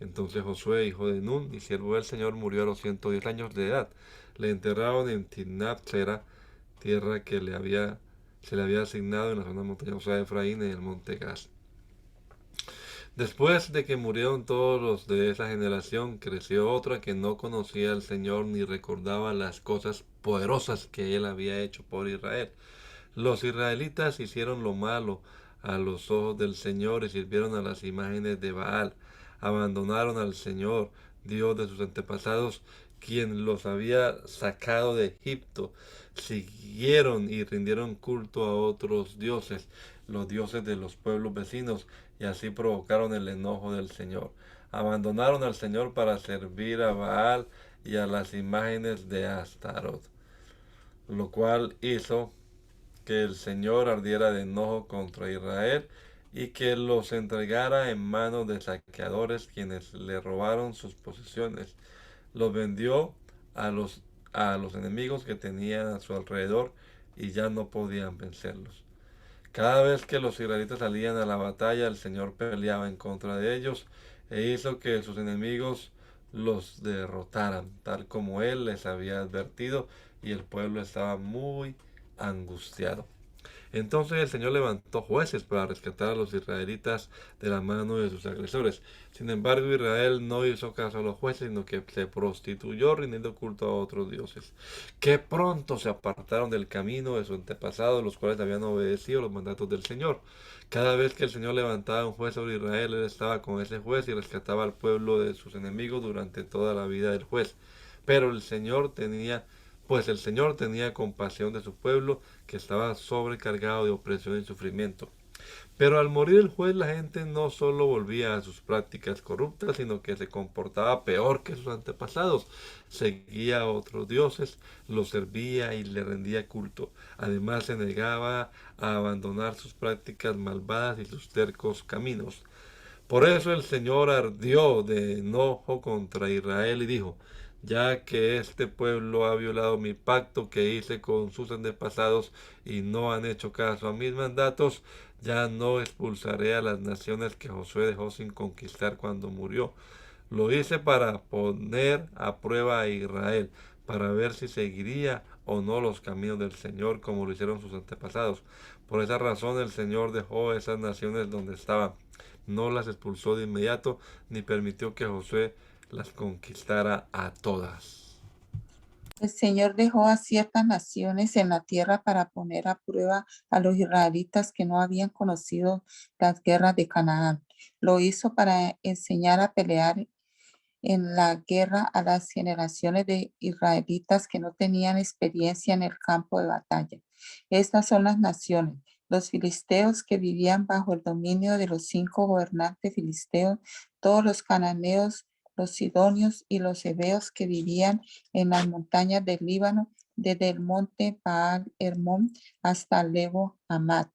Entonces Josué, hijo de Nun y siervo del Señor, murió a los 110 años de edad. Le enterraron en Timnat Sera, tierra que se le había asignado en la zona montañosa de Efraín en el monte Gaz. Después de que murieron todos los de esa generación, creció otra que no conocía al Señor ni recordaba las cosas poderosas que él había hecho por Israel. Los israelitas hicieron lo malo a los ojos del Señor y sirvieron a las imágenes de Baal. Abandonaron al Señor, Dios de sus antepasados, quien los había sacado de Egipto. Siguieron y rindieron culto a otros dioses, los dioses de los pueblos vecinos, y así provocaron el enojo del Señor. Abandonaron al Señor para servir a Baal y a las imágenes de Astarot, lo cual hizo que el Señor ardiera de enojo contra Israel y que los entregara en manos de saqueadores quienes le robaron sus posesiones. Los vendió a los enemigos que tenían a su alrededor y ya no podían vencerlos. Cada vez que los israelitas salían a la batalla, el Señor peleaba en contra de ellos e hizo que sus enemigos los derrotaran, tal como él les había advertido, y el pueblo estaba muy angustiado. Entonces el Señor levantó jueces para rescatar a los israelitas de la mano de sus agresores. Sin embargo, Israel no hizo caso a los jueces, sino que se prostituyó rindiendo culto a otros dioses, que pronto se apartaron del camino de sus antepasados, los cuales habían obedecido los mandatos del Señor. Cada vez que el Señor levantaba un juez sobre Israel, él estaba con ese juez y rescataba al pueblo de sus enemigos durante toda la vida del juez. Pero el Señor tenía compasión de su pueblo, que estaba sobrecargado de opresión y sufrimiento. Pero al morir el juez, la gente no solo volvía a sus prácticas corruptas, sino que se comportaba peor que sus antepasados. Seguía a otros dioses, los servía y le rendía culto. Además, se negaba a abandonar sus prácticas malvadas y sus tercos caminos. Por eso el Señor ardió de enojo contra Israel y dijo: ya que este pueblo ha violado mi pacto que hice con sus antepasados y no han hecho caso a mis mandatos, ya no expulsaré a las naciones que Josué dejó sin conquistar cuando murió. Lo hice para poner a prueba a Israel, para ver si seguiría o no los caminos del Señor como lo hicieron sus antepasados. Por esa razón el Señor dejó esas naciones donde estaban. No las expulsó de inmediato, ni permitió que Josué las conquistara a todas. El Señor dejó a ciertas naciones en la tierra para poner a prueba a los israelitas que no habían conocido las guerras de Canaán. Lo hizo para enseñar a pelear en la guerra a las generaciones de israelitas que no tenían experiencia en el campo de batalla. Estas son las naciones: los filisteos que vivían bajo el dominio de los 5 gobernantes filisteos, todos los cananeos, los sidonios y los heveos que vivían en las montañas del Líbano, desde el monte Baal Hermón hasta Lebo Hamad.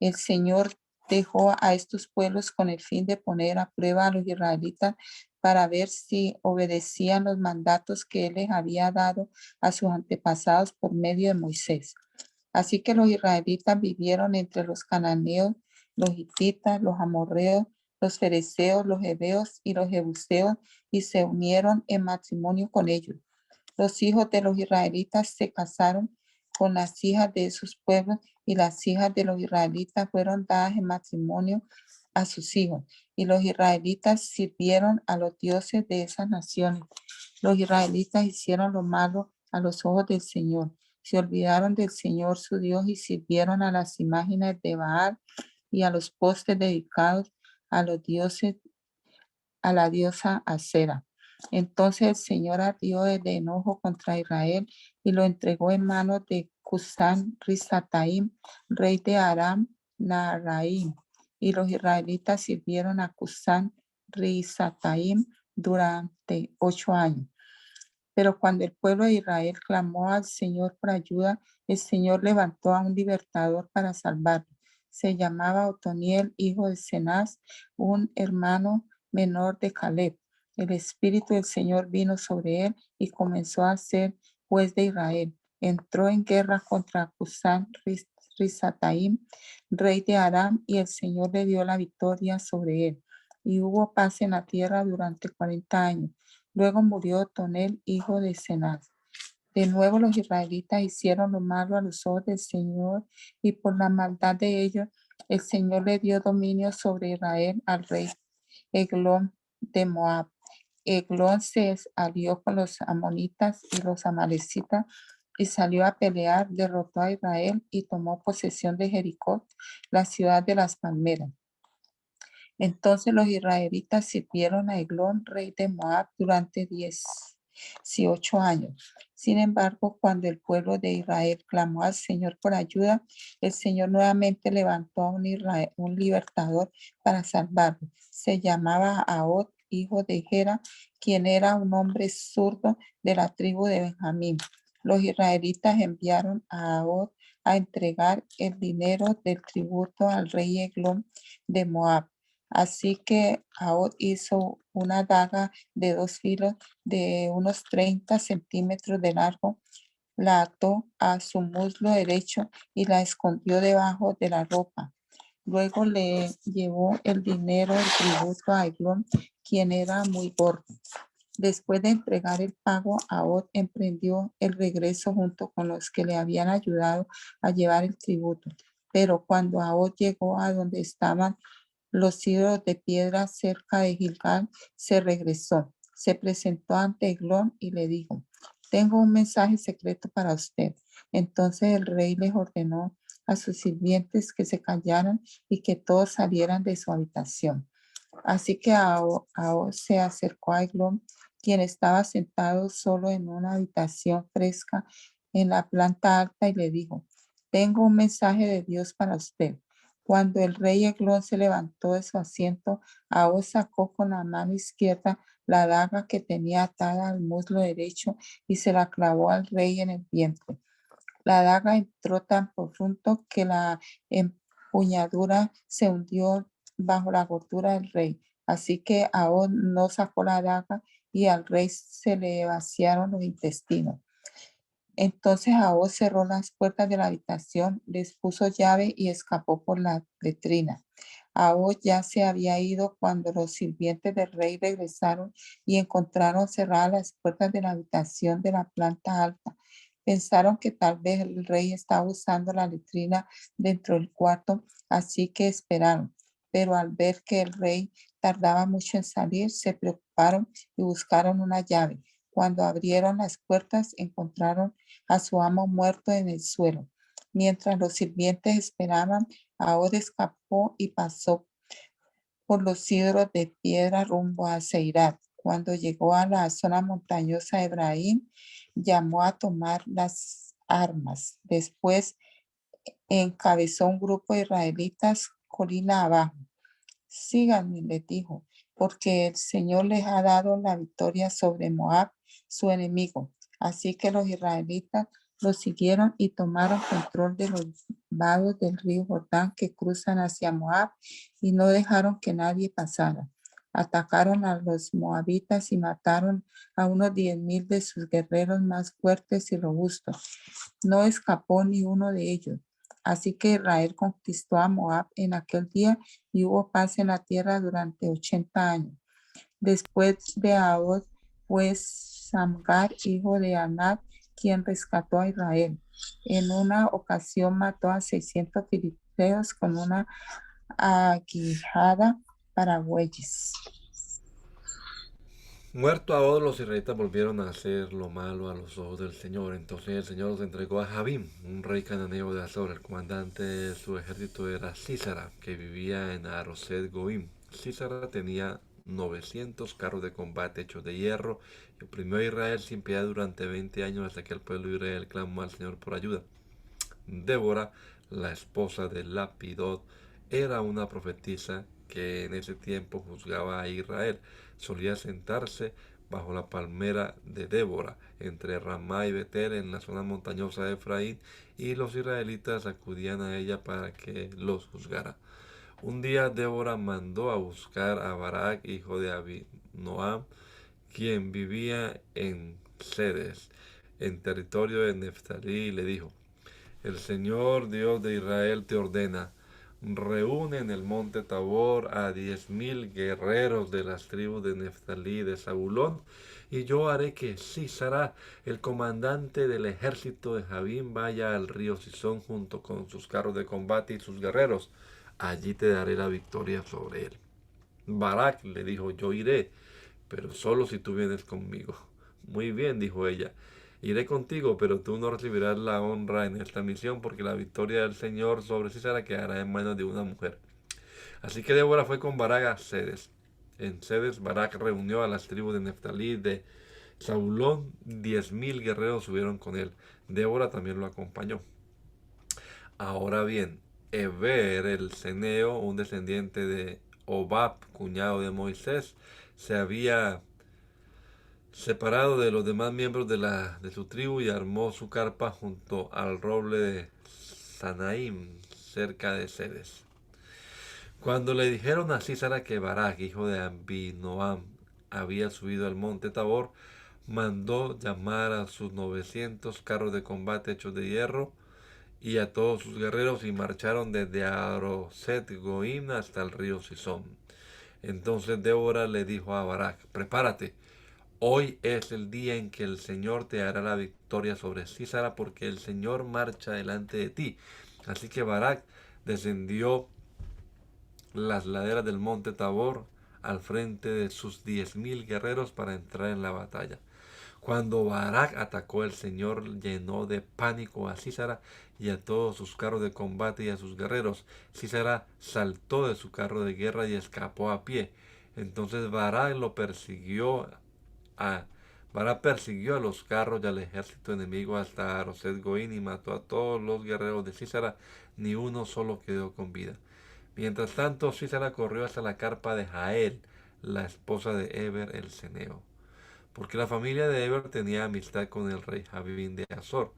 El Señor dejó a estos pueblos con el fin de poner a prueba a los israelitas para ver si obedecían los mandatos que él les había dado a sus antepasados por medio de Moisés. Así que los israelitas vivieron entre los cananeos, los hititas, los amorreos, los fereceos, los heveos y los jebuseos, y se unieron en matrimonio con ellos. Los hijos de los israelitas se casaron con las hijas de esos pueblos, y las hijas de los israelitas fueron dadas en matrimonio a sus hijos. Y los israelitas sirvieron a los dioses de esas naciones. Los israelitas hicieron lo malo a los ojos del Señor. Se olvidaron del Señor su Dios y sirvieron a las imágenes de Baal y a los postes dedicados a los dioses, a la diosa Acera. Entonces el Señor ardió de enojo contra Israel y lo entregó en manos de Cusán Risataim, rey de Aram Naharaim. Y los israelitas sirvieron a Cusán Risataim durante 8 años. Pero cuando el pueblo de Israel clamó al Señor por ayuda, el Señor levantó a un libertador para salvarlo. Se llamaba Otoniel, hijo de Cenaz, un hermano menor de Caleb. El Espíritu del Señor vino sobre él y comenzó a ser juez de Israel. Entró en guerra contra Cusán Risataim, rey de Aram, y el Señor le dio la victoria sobre él. Y hubo paz en la tierra durante 40 años. Luego murió Tonel, hijo de Cenaz. De nuevo los israelitas hicieron lo malo a los ojos del Señor, y por la maldad de ellos, el Señor le dio dominio sobre Israel al rey Eglón de Moab. Eglón se alió con los amonitas y los amalecitas y salió a pelear, derrotó a Israel y tomó posesión de Jericó, la ciudad de las palmeras. Entonces los israelitas sirvieron a Eglón, rey de Moab, durante 18 años. Sin embargo, cuando el pueblo de Israel clamó al Señor por ayuda, el Señor nuevamente levantó a un libertador para salvarlo. Se llamaba Ahod, hijo de Gera, quien era un hombre zurdo de la tribu de Benjamín. Los israelitas enviaron a Ahod a entregar el dinero del tributo al rey Eglón de Moab. Así que Ahod hizo una daga de 2 filos de unos 30 centímetros de largo, la ató a su muslo derecho y la escondió debajo de la ropa. Luego le llevó el dinero del tributo a Eglón, quien era muy gordo. Después de entregar el pago, Ahod emprendió el regreso junto con los que le habían ayudado a llevar el tributo. Pero cuando Ahod llegó a donde estaban los ídolos de piedra cerca de Gilgal, se regresó. Se presentó ante Eglón y le dijo: tengo un mensaje secreto para usted. Entonces el rey les ordenó a sus sirvientes que se callaran y que todos salieran de su habitación. Así que Ahod se acercó a Eglón, quien estaba sentado solo en una habitación fresca en la planta alta, y le dijo: tengo un mensaje de Dios para usted. Cuando el rey Eglón se levantó de su asiento, Ahod sacó con la mano izquierda la daga que tenía atada al muslo derecho y se la clavó al rey en el vientre. La daga entró tan profundo que la empuñadura se hundió bajo la gordura del rey. Así que Ahod no sacó la daga y al rey se le vaciaron los intestinos. Entonces Ahod cerró las puertas de la habitación, les puso llave y escapó por la letrina. Ahod ya se había ido cuando los sirvientes del rey regresaron y encontraron cerradas las puertas de la habitación de la planta alta. Pensaron que tal vez el rey estaba usando la letrina dentro del cuarto, así que esperaron. Pero al ver que el rey tardaba mucho en salir, se preocuparon y buscaron una llave. Cuando abrieron las puertas, encontraron a su amo muerto en el suelo. Mientras los sirvientes esperaban, Ahora escapó y pasó por los cedros de piedra rumbo a Seirat. Cuando llegó a la zona montañosa de Efraín, llamó a tomar las armas. Después encabezó un grupo de israelitas colina abajo. Síganme, les dijo, porque el Señor les ha dado la victoria sobre Moab, su enemigo. Así que los israelitas los siguieron y tomaron control de los vados del río Jordán que cruzan hacia Moab y no dejaron que nadie pasara. Atacaron a los moabitas y mataron a unos 10,000 de sus guerreros más fuertes y robustos. No escapó ni uno de ellos. Así que Israel conquistó a Moab en aquel día y hubo paz en la tierra durante 80 años. Después de Ahod fue Samgar, hijo de Anat, quien rescató a Israel. En una ocasión mató a 600 filisteos con una aguijada para bueyes. Muerto Ahod, los israelitas volvieron a hacer lo malo a los ojos del Señor. Entonces el Señor los entregó a Jabim, un rey cananeo de Azor. El comandante de su ejército era Sísara, que vivía en Aroset Goim. Sísara tenía 900 carros de combate hechos de hierro y oprimió a Israel sin piedad durante 20 años hasta que el pueblo de Israel clamó al Señor por ayuda. Débora, la esposa de Lapidot, era una profetisa que en ese tiempo juzgaba a Israel. Solía sentarse bajo la palmera de Débora, entre Ramá y Betel, en la zona montañosa de Efraín, y los israelitas acudían a ella para que los juzgara. Un día Débora mandó a buscar a Barak, hijo de Abinoam, quien vivía en Sedes, en territorio de Neftalí, y le dijo: El Señor Dios de Israel te ordena, reúne en el monte Tabor a 10.000 guerreros de las tribus de Neftalí y de Zabulón, y yo haré que Sísara, el comandante del ejército de Jabín, vaya al río Sison junto con sus carros de combate y sus guerreros. Allí te daré la victoria sobre él. Barak le dijo, yo iré, pero solo si tú vienes conmigo. Muy bien, dijo ella, iré contigo, pero tú no recibirás la honra en esta misión, porque la victoria del Señor sobre Sisera quedará en manos de una mujer. Así que Débora fue con Barak a Cedes. En Cedes, Barak reunió a las tribus de Neftalí, de Zabulón, 10.000 guerreros subieron con él. Débora también lo acompañó. Ahora bien, Eber el ceneo, un descendiente de Obab, cuñado de Moisés, se había separado de los demás miembros de su tribu y armó su carpa junto al roble de Sanaim, cerca de Cedes. Cuando le dijeron a Sísara que Barak, hijo de Abinoam, había subido al monte Tabor, mandó llamar a sus 900 carros de combate hechos de hierro y a todos sus guerreros y marcharon desde Aroset Goim hasta el río Sison. Entonces Débora le dijo a Barak, prepárate, hoy es el día en que el Señor te hará la victoria sobre Sísara, porque el Señor marcha delante de ti. Así que Barak descendió las laderas del monte Tabor al frente de sus 10.000 guerreros para entrar en la batalla. Cuando Barak atacó, el Señor llenó de pánico a Sísara y a todos sus carros de combate y a sus guerreros. Sísara saltó de su carro de guerra y escapó a pie. Entonces a Barak persiguió a los carros y al ejército enemigo hasta Aroset Goín y mató a todos los guerreros de Sísara, ni uno solo quedó con vida. Mientras tanto, Sísara corrió hasta la carpa de Jael, la esposa de Eber el ceneo, porque la familia de Eber tenía amistad con el rey Jabín de Azor.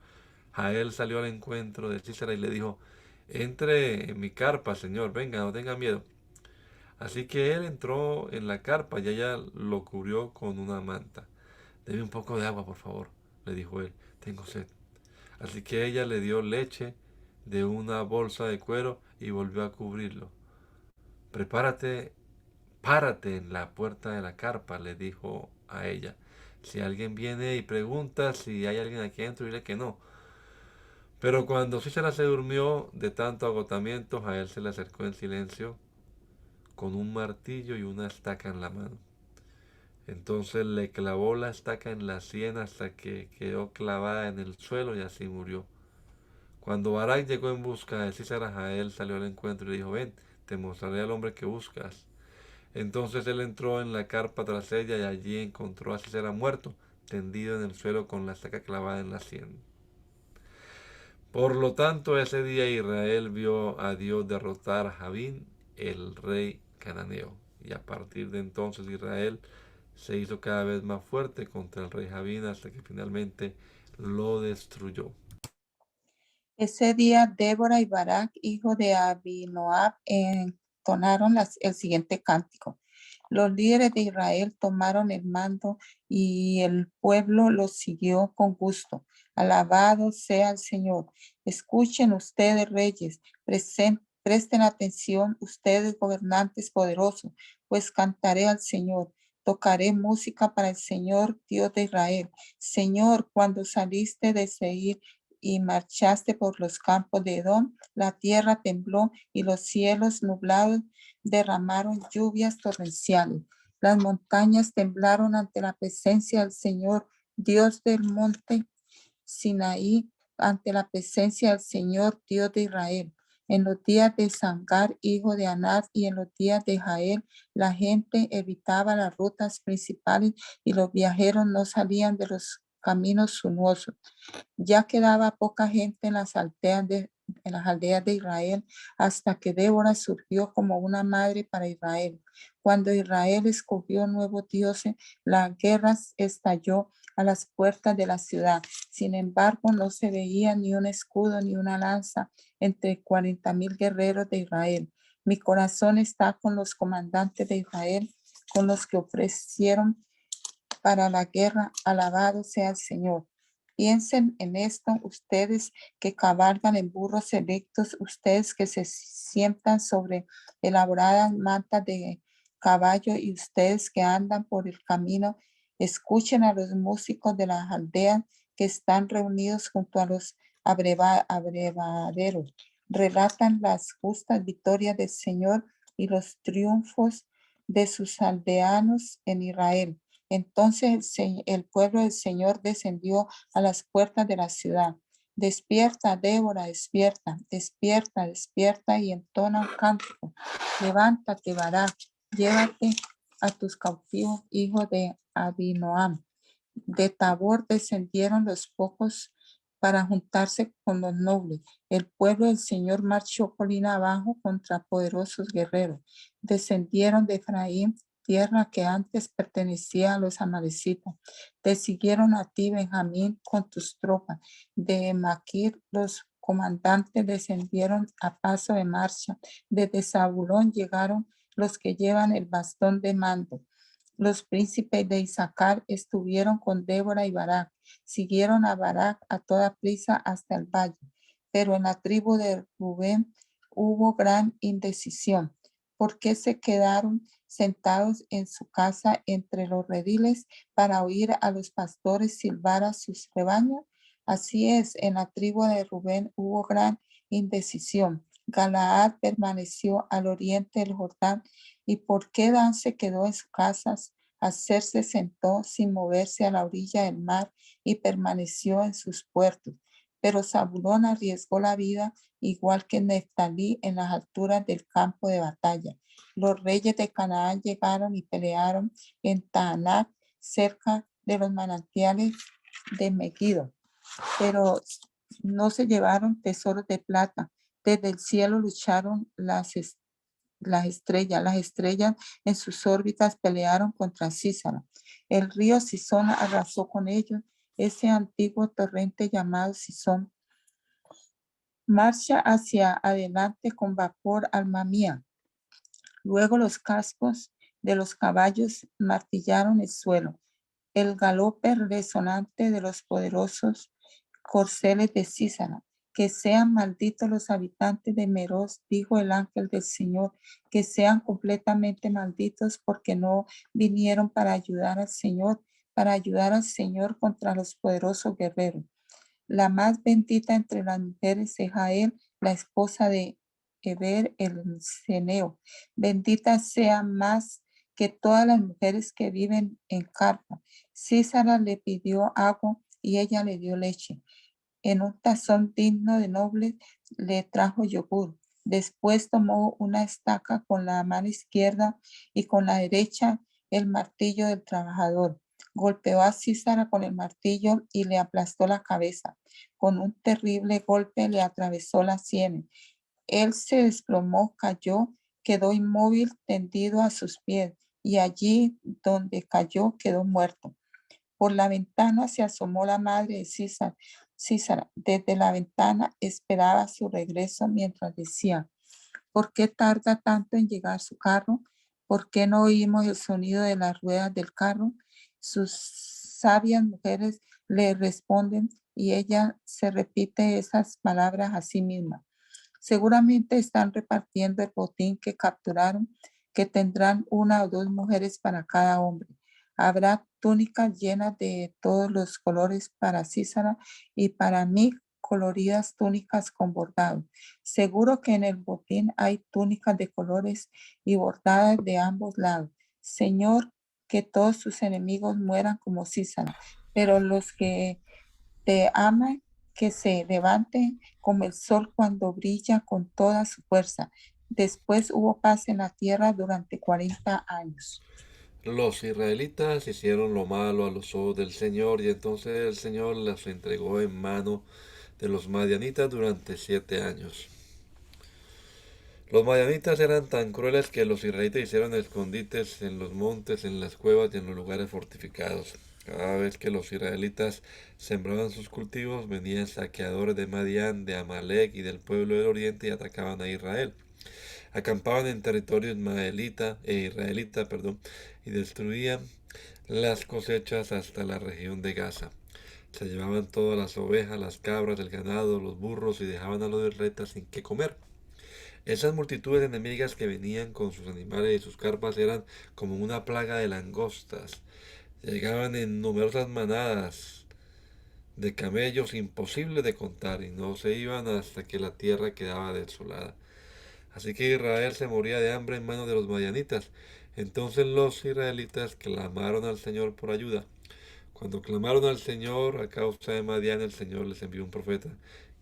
Jael salió al encuentro de Sísara y le dijo, entre en mi carpa, señor, venga, no tenga miedo. Así que él entró en la carpa y ella lo cubrió con una manta. Deme un poco de agua, por favor, le dijo él, tengo sed. Así que ella le dio leche de una bolsa de cuero y volvió a cubrirlo. Prepárate, párate en la puerta de la carpa, le dijo a ella. Si alguien viene y pregunta si hay alguien aquí adentro, dile que no. Pero cuando Císara se durmió de tanto agotamiento, a él se le acercó en silencio con un martillo y una estaca en la mano. Entonces le clavó la estaca en la sien hasta que quedó clavada en el suelo y así murió. Cuando Barak llegó en busca de Císara, Jael salió al encuentro y le dijo, ven, te mostraré al hombre que buscas. Entonces él entró en la carpa tras ella y allí encontró a Císara muerto, tendido en el suelo con la estaca clavada en la sien. Por lo tanto, ese día Israel vio a Dios derrotar a Jabín, el rey cananeo. Y a partir de entonces Israel se hizo cada vez más fuerte contra el rey Jabín hasta que finalmente lo destruyó. Ese día Débora y Barak, hijo de Abinoam, entonaron el siguiente cántico. Los líderes de Israel tomaron el mando y el pueblo los siguió con gusto. Alabado sea el Señor. Escuchen ustedes, reyes, presten atención ustedes, gobernantes poderosos, pues cantaré al Señor. Tocaré música para el Señor, Dios de Israel. Señor, cuando saliste de Seir y marchaste por los campos de Edom, la tierra tembló y los cielos nublados derramaron lluvias torrenciales. Las montañas temblaron ante la presencia del Señor, Dios del monte Sinaí, ante la presencia del Señor, Dios de Israel. En los días de Sangar, hijo de Anás, y en los días de Jael, la gente evitaba las rutas principales y los viajeros no salían de los caminos sinuosos. Ya quedaba poca gente en las aldeas de Israel hasta que Débora surgió como una madre para Israel. Cuando Israel escogió nuevos dioses, la guerra estalló a las puertas de la ciudad. Sin embargo, no se veía ni un escudo ni una lanza entre 40,000 guerreros de Israel. Mi corazón está con los comandantes de Israel, con los que ofrecieron para la guerra. Alabado sea el Señor. Piensen en esto, ustedes que cabalgan en burros selectos, ustedes que se sientan sobre elaboradas mantas de caballo y ustedes que andan por el camino, escuchen a los músicos de las aldeas que están reunidos junto a los abrevaderos. Relatan las justas victorias del Señor y los triunfos de sus aldeanos en Israel. Entonces el pueblo del Señor descendió a las puertas de la ciudad. Despierta, Débora, despierta, despierta, despierta y entona un cántico. Levántate, Barak, llévate a tus cautivos, hijo de Abinoam. De Tabor descendieron los pocos para juntarse con los nobles. El pueblo del Señor marchó colina abajo contra poderosos guerreros. Descendieron de Efraín, tierra que antes pertenecía a los amalecitas. Te siguieron a ti, Benjamín, con tus tropas. De Maquir, los comandantes descendieron a paso de marcha. Desde Zabulón llegaron los que llevan el bastón de mando. Los príncipes de Isaacar estuvieron con Débora y Barak. Siguieron a Barak a toda prisa hasta el valle. Pero en la tribu de Rubén hubo gran indecisión. ¿Por qué se quedaron sentados en su casa entre los rediles para oír a los pastores silbar a sus rebaños? Así es, en la tribu de Rubén hubo gran indecisión. Galaad permaneció al oriente del Jordán. ¿Y por qué Dan se quedó en sus casas? Aser se sentó sin moverse a la orilla del mar y permaneció en sus puertos. Pero Zabulón arriesgó la vida, igual que Neftalí, en las alturas del campo de batalla. Los reyes de Canaán llegaron y pelearon en Taanac, cerca de los manantiales de Megiddo, pero no se llevaron tesoros de plata. Desde el cielo lucharon las estrellas en sus órbitas pelearon contra Císara. El río Sison arrasó con ellos, ese antiguo torrente llamado Sison. Marcha hacia adelante con vapor, alma mía. Luego los cascos de los caballos martillaron el suelo. El galope resonante de los poderosos corceles de Císara. Que sean malditos los habitantes de Meroz, dijo el ángel del Señor, que sean completamente malditos porque no vinieron para ayudar al Señor contra los poderosos guerreros. La más bendita entre las mujeres es Jael, la esposa de Eber el Ceneo. Bendita sea más que todas las mujeres que viven en Carpa. Císara le pidió agua y ella le dio leche. En un tazón digno de nobles le trajo yogur. Después tomó una estaca con la mano izquierda y con la derecha el martillo del trabajador. Golpeó a Císara con el martillo y le aplastó la cabeza. Con un terrible golpe le atravesó la sien. Él se desplomó, cayó, quedó inmóvil, tendido a sus pies, y allí donde cayó quedó muerto. Por la ventana se asomó la madre de Císara. Desde la ventana esperaba su regreso mientras decía: ¿por qué tarda tanto en llegar su carro? ¿Por qué no oímos el sonido de las ruedas del carro? Sus sabias mujeres le responden y ella se repite esas palabras a sí misma. Seguramente están repartiendo el botín que capturaron, que tendrán una o dos mujeres para cada hombre. Habrá túnicas llenas de todos los colores para Císara y para mí coloridas túnicas con bordado. Seguro que en el botín hay túnicas de colores y bordadas de ambos lados. Señor, que todos sus enemigos mueran como Císara, pero los que te aman, que se levanten como el sol cuando brilla con toda su fuerza. Después hubo paz en la tierra durante 40 años. Los israelitas hicieron lo malo a los ojos del Señor y entonces el Señor las entregó en mano de los madianitas durante 7 años. Los madianitas eran tan crueles que los israelitas hicieron escondites en los montes, en las cuevas y en los lugares fortificados. Cada vez que los israelitas sembraban sus cultivos, venían saqueadores de Madián, de Amalek y del pueblo del oriente y atacaban a Israel. Acampaban en territorio israelita, y destruían las cosechas hasta la región de Gaza. Se llevaban todas las ovejas, las cabras, el ganado, los burros y dejaban a los israelitas sin qué comer. Esas multitudes enemigas que venían con sus animales y sus carpas eran como una plaga de langostas. Llegaban en numerosas manadas de camellos imposibles de contar y no se iban hasta que la tierra quedaba desolada. Así que Israel se moría de hambre en manos de los madianitas. Entonces los israelitas clamaron al Señor por ayuda. Cuando clamaron al Señor a causa de Madián, el Señor les envió un profeta,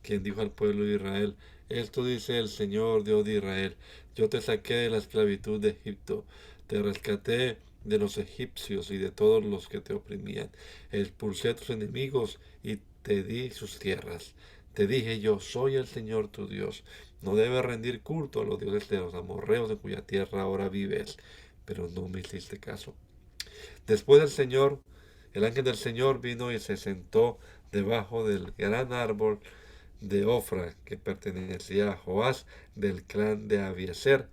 quien dijo al pueblo de Israel: Esto dice el Señor Dios de Israel: Yo te saqué de la esclavitud de Egipto, te rescaté de los egipcios y de todos los que te oprimían, expulsé a tus enemigos y te di sus tierras. Te dije: Yo soy el Señor tu Dios. No debes rendir culto a los dioses de los amorreos de cuya tierra ahora vives. Pero no me hiciste caso. Después el ángel del Señor vino y se sentó debajo del gran árbol de Ofra, que pertenecía a Joás, del clan de Abiezer.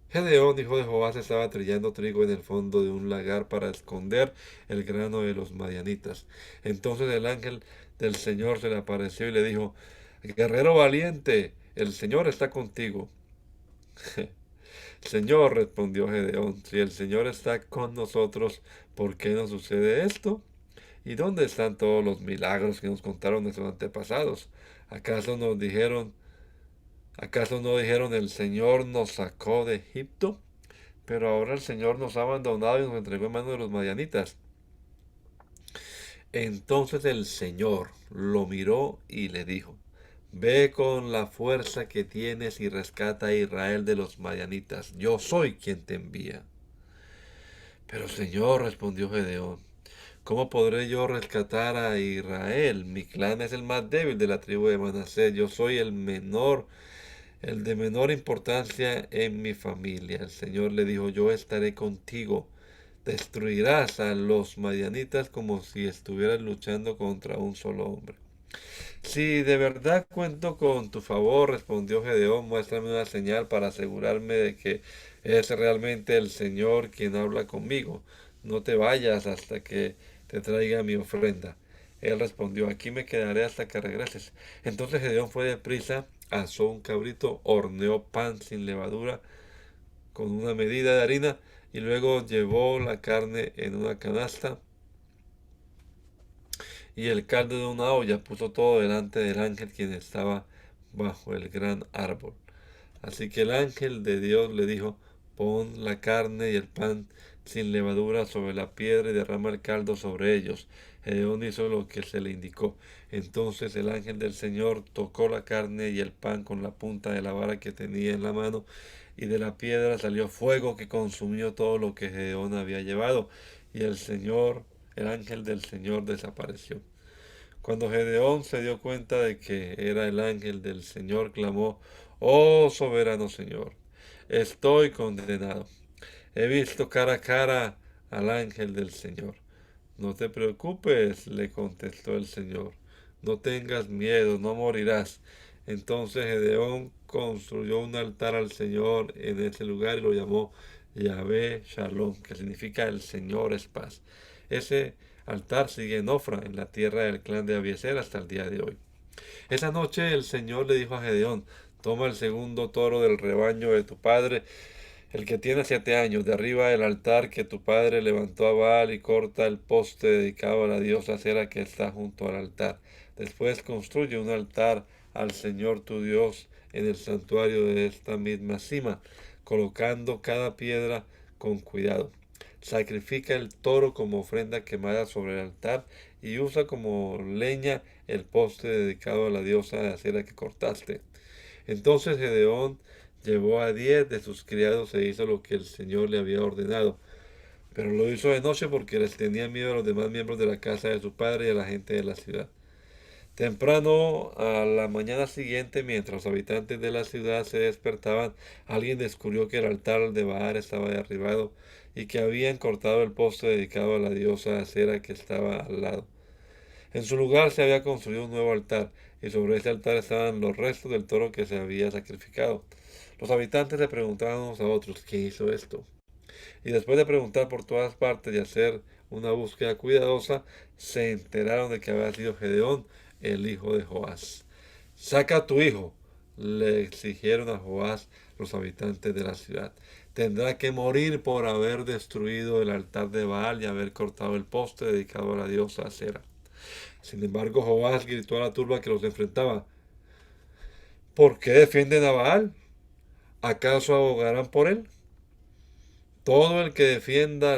Gedeón, hijo de Joás, estaba trillando trigo en el fondo de un lagar para esconder el grano de los madianitas. Entonces el ángel del Señor se le apareció y le dijo: Guerrero valiente, el Señor está contigo. Señor, respondió Gedeón, si el Señor está con nosotros, ¿por qué nos sucede esto? ¿Y dónde están todos los milagros que nos contaron nuestros antepasados? ¿Acaso acaso no dijeron el Señor nos sacó de Egipto? Pero ahora el Señor nos ha abandonado y nos entregó en manos de los madianitas. Entonces el Señor lo miró y le dijo: Ve con la fuerza que tienes y rescata a Israel de los madianitas. Yo soy quien te envía. Pero Señor, respondió Gedeón, ¿cómo podré yo rescatar a Israel? Mi clan es el más débil de la tribu de Manasés. Yo soy el menor, el de menor importancia en mi familia. El Señor le dijo: Yo estaré contigo. Destruirás a los madianitas como si estuvieras luchando contra un solo hombre. Si de verdad cuento con tu favor, respondió Gedeón, muéstrame una señal para asegurarme de que es realmente el Señor quien habla conmigo. No te vayas hasta que te traiga mi ofrenda. Él respondió: Aquí me quedaré hasta que regreses. Entonces Gedeón fue deprisa, asó un cabrito, horneó pan sin levadura con una medida de harina y luego llevó la carne en una canasta y el caldo de una olla. Puso todo delante del ángel quien estaba bajo el gran árbol. Así que el ángel de Dios le dijo: Pon la carne y el pan sin levadura sobre la piedra y derrama el caldo sobre ellos. Gedeón hizo lo que se le indicó. Entonces el ángel del Señor tocó la carne y el pan con la punta de la vara que tenía en la mano, y de la piedra salió fuego que consumió todo lo que Gedeón había llevado, y el ángel del Señor desapareció. Cuando Gedeón se dio cuenta de que era el ángel del Señor, clamó: Oh soberano Señor, estoy condenado. He visto cara a cara al ángel del Señor. No te preocupes, le contestó el Señor. No tengas miedo, no morirás. Entonces Gedeón construyó un altar al Señor en ese lugar y lo llamó Yahvé Shalom, que significa el Señor es paz. Ese altar sigue en Ofra, en la tierra del clan de Abiezer, hasta el día de hoy. Esa noche el Señor le dijo a Gedeón: Toma el segundo toro del rebaño de tu padre, el que tiene 7 años, derriba el altar que tu padre levantó a Baal y corta el poste dedicado a la diosa Acera que está junto al altar. Después construye un altar al Señor tu Dios en el santuario de esta misma cima, colocando cada piedra con cuidado. Sacrifica el toro como ofrenda quemada sobre el altar y usa como leña el poste dedicado a la diosa Acera que cortaste. Entonces Gedeón llevó a 10 de sus criados e hizo lo que el Señor le había ordenado. Pero lo hizo de noche porque les tenía miedo a los demás miembros de la casa de su padre y a la gente de la ciudad. Temprano a la mañana siguiente, mientras los habitantes de la ciudad se despertaban, alguien descubrió que el altar de Baal estaba derribado y que habían cortado el poste dedicado a la diosa Acera que estaba al lado. En su lugar se había construido un nuevo altar, y sobre ese altar estaban los restos del toro que se había sacrificado. Los habitantes le preguntaban unos a otros: ¿quién hizo esto? Y después de preguntar por todas partes y hacer una búsqueda cuidadosa, se enteraron de que había sido Gedeón, el hijo de Joás. Saca a tu hijo, le exigieron a Joás los habitantes de la ciudad. Tendrá que morir por haber destruido el altar de Baal y haber cortado el poste dedicado a la diosa Acera. Sin embargo, Joás gritó a la turba que los enfrentaba: ¿por qué defienden a Baal? ¿Acaso abogarán por él? Todo el que defienda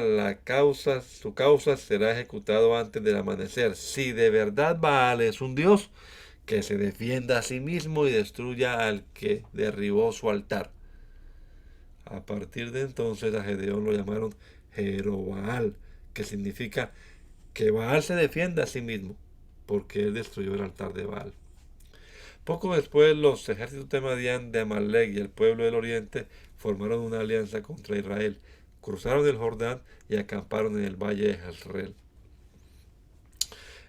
su causa será ejecutado antes del amanecer. Si de verdad Baal es un dios, que se defienda a sí mismo y destruya al que derribó su altar. A partir de entonces a Gedeón lo llamaron Jerobaal, que significa que Baal se defienda a sí mismo, porque él destruyó el altar de Baal. Poco después los ejércitos de Madián, de Amalek y el pueblo del oriente formaron una alianza contra Israel, cruzaron el Jordán y acamparon en el valle de Jezreel.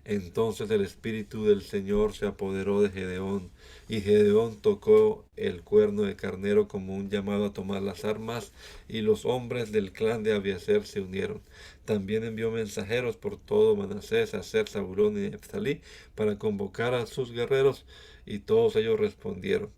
Entonces el espíritu del Señor se apoderó de Gedeón, y Gedeón tocó el cuerno de carnero como un llamado a tomar las armas, y los hombres del clan de Abiezer se unieron. También envió mensajeros por todo Manasés, Aser, Zabulón y Neftalí para convocar a sus guerreros, y todos ellos respondieron.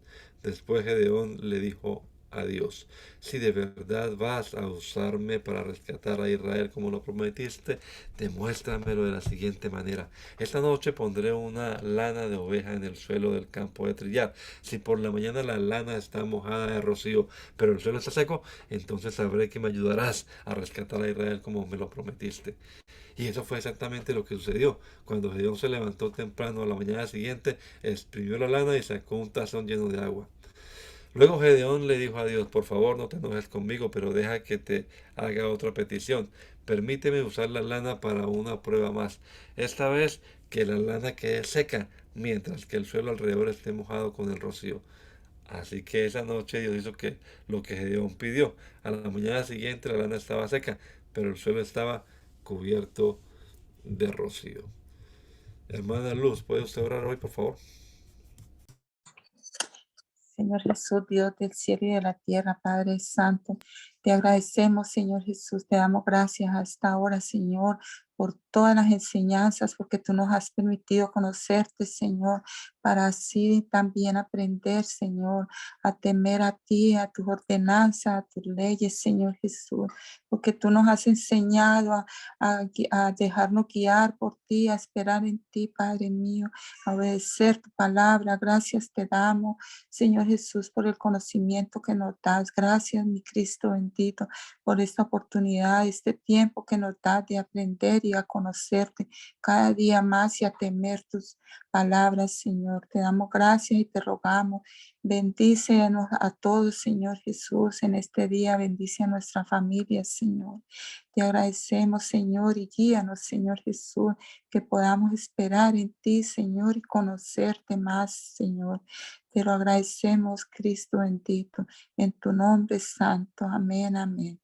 Después Gedeón le dijo a Dios: si de verdad vas a usarme para rescatar a Israel como lo prometiste, demuéstramelo de la siguiente manera. Esta noche pondré una lana de oveja en el suelo del campo de trillar. Si por la mañana la lana está mojada de rocío, pero el suelo está seco, entonces sabré que me ayudarás a rescatar a Israel como me lo prometiste. Y eso fue exactamente lo que sucedió. Cuando Gedeón se levantó temprano a la mañana siguiente, exprimió la lana y sacó un tazón lleno de agua. Luego Gedeón le dijo a Dios: por favor, no te enojes conmigo, pero deja que te haga otra petición. Permíteme usar la lana para una prueba más. Esta vez que la lana quede seca, mientras que el suelo alrededor esté mojado con el rocío. Así que esa noche Dios hizo que lo que Gedeón pidió. A la mañana siguiente la lana estaba seca, pero el suelo estaba cubierto de rocío. Hermana Luz, ¿puede usted orar hoy, por favor? Señor Jesús, Dios del cielo y de la tierra, Padre Santo, te agradecemos, Señor Jesús, te damos gracias a esta hora, Señor, por todas las enseñanzas, porque tú nos has permitido conocerte, Señor, para así también aprender, Señor, a temer a ti, a tus ordenanzas, a tus leyes, Señor Jesús, porque tú nos has enseñado a dejarnos guiar por ti, a esperar en ti, Padre mío, a obedecer tu palabra. Gracias te damos, Señor Jesús, por el conocimiento que nos das. Gracias, mi Cristo bendito, por esta oportunidad, este tiempo que nos das de aprender y a conocerte cada día más y a temer tus palabras, Señor. Te damos gracias y te rogamos. Bendícenos a todos, Señor Jesús, en este día. Bendice a nuestra familia, Señor. Te agradecemos, Señor, y guíanos, Señor Jesús, que podamos esperar en ti, Señor, y conocerte más, Señor. Te lo agradecemos, Cristo bendito, en tu nombre santo. Amén, amén.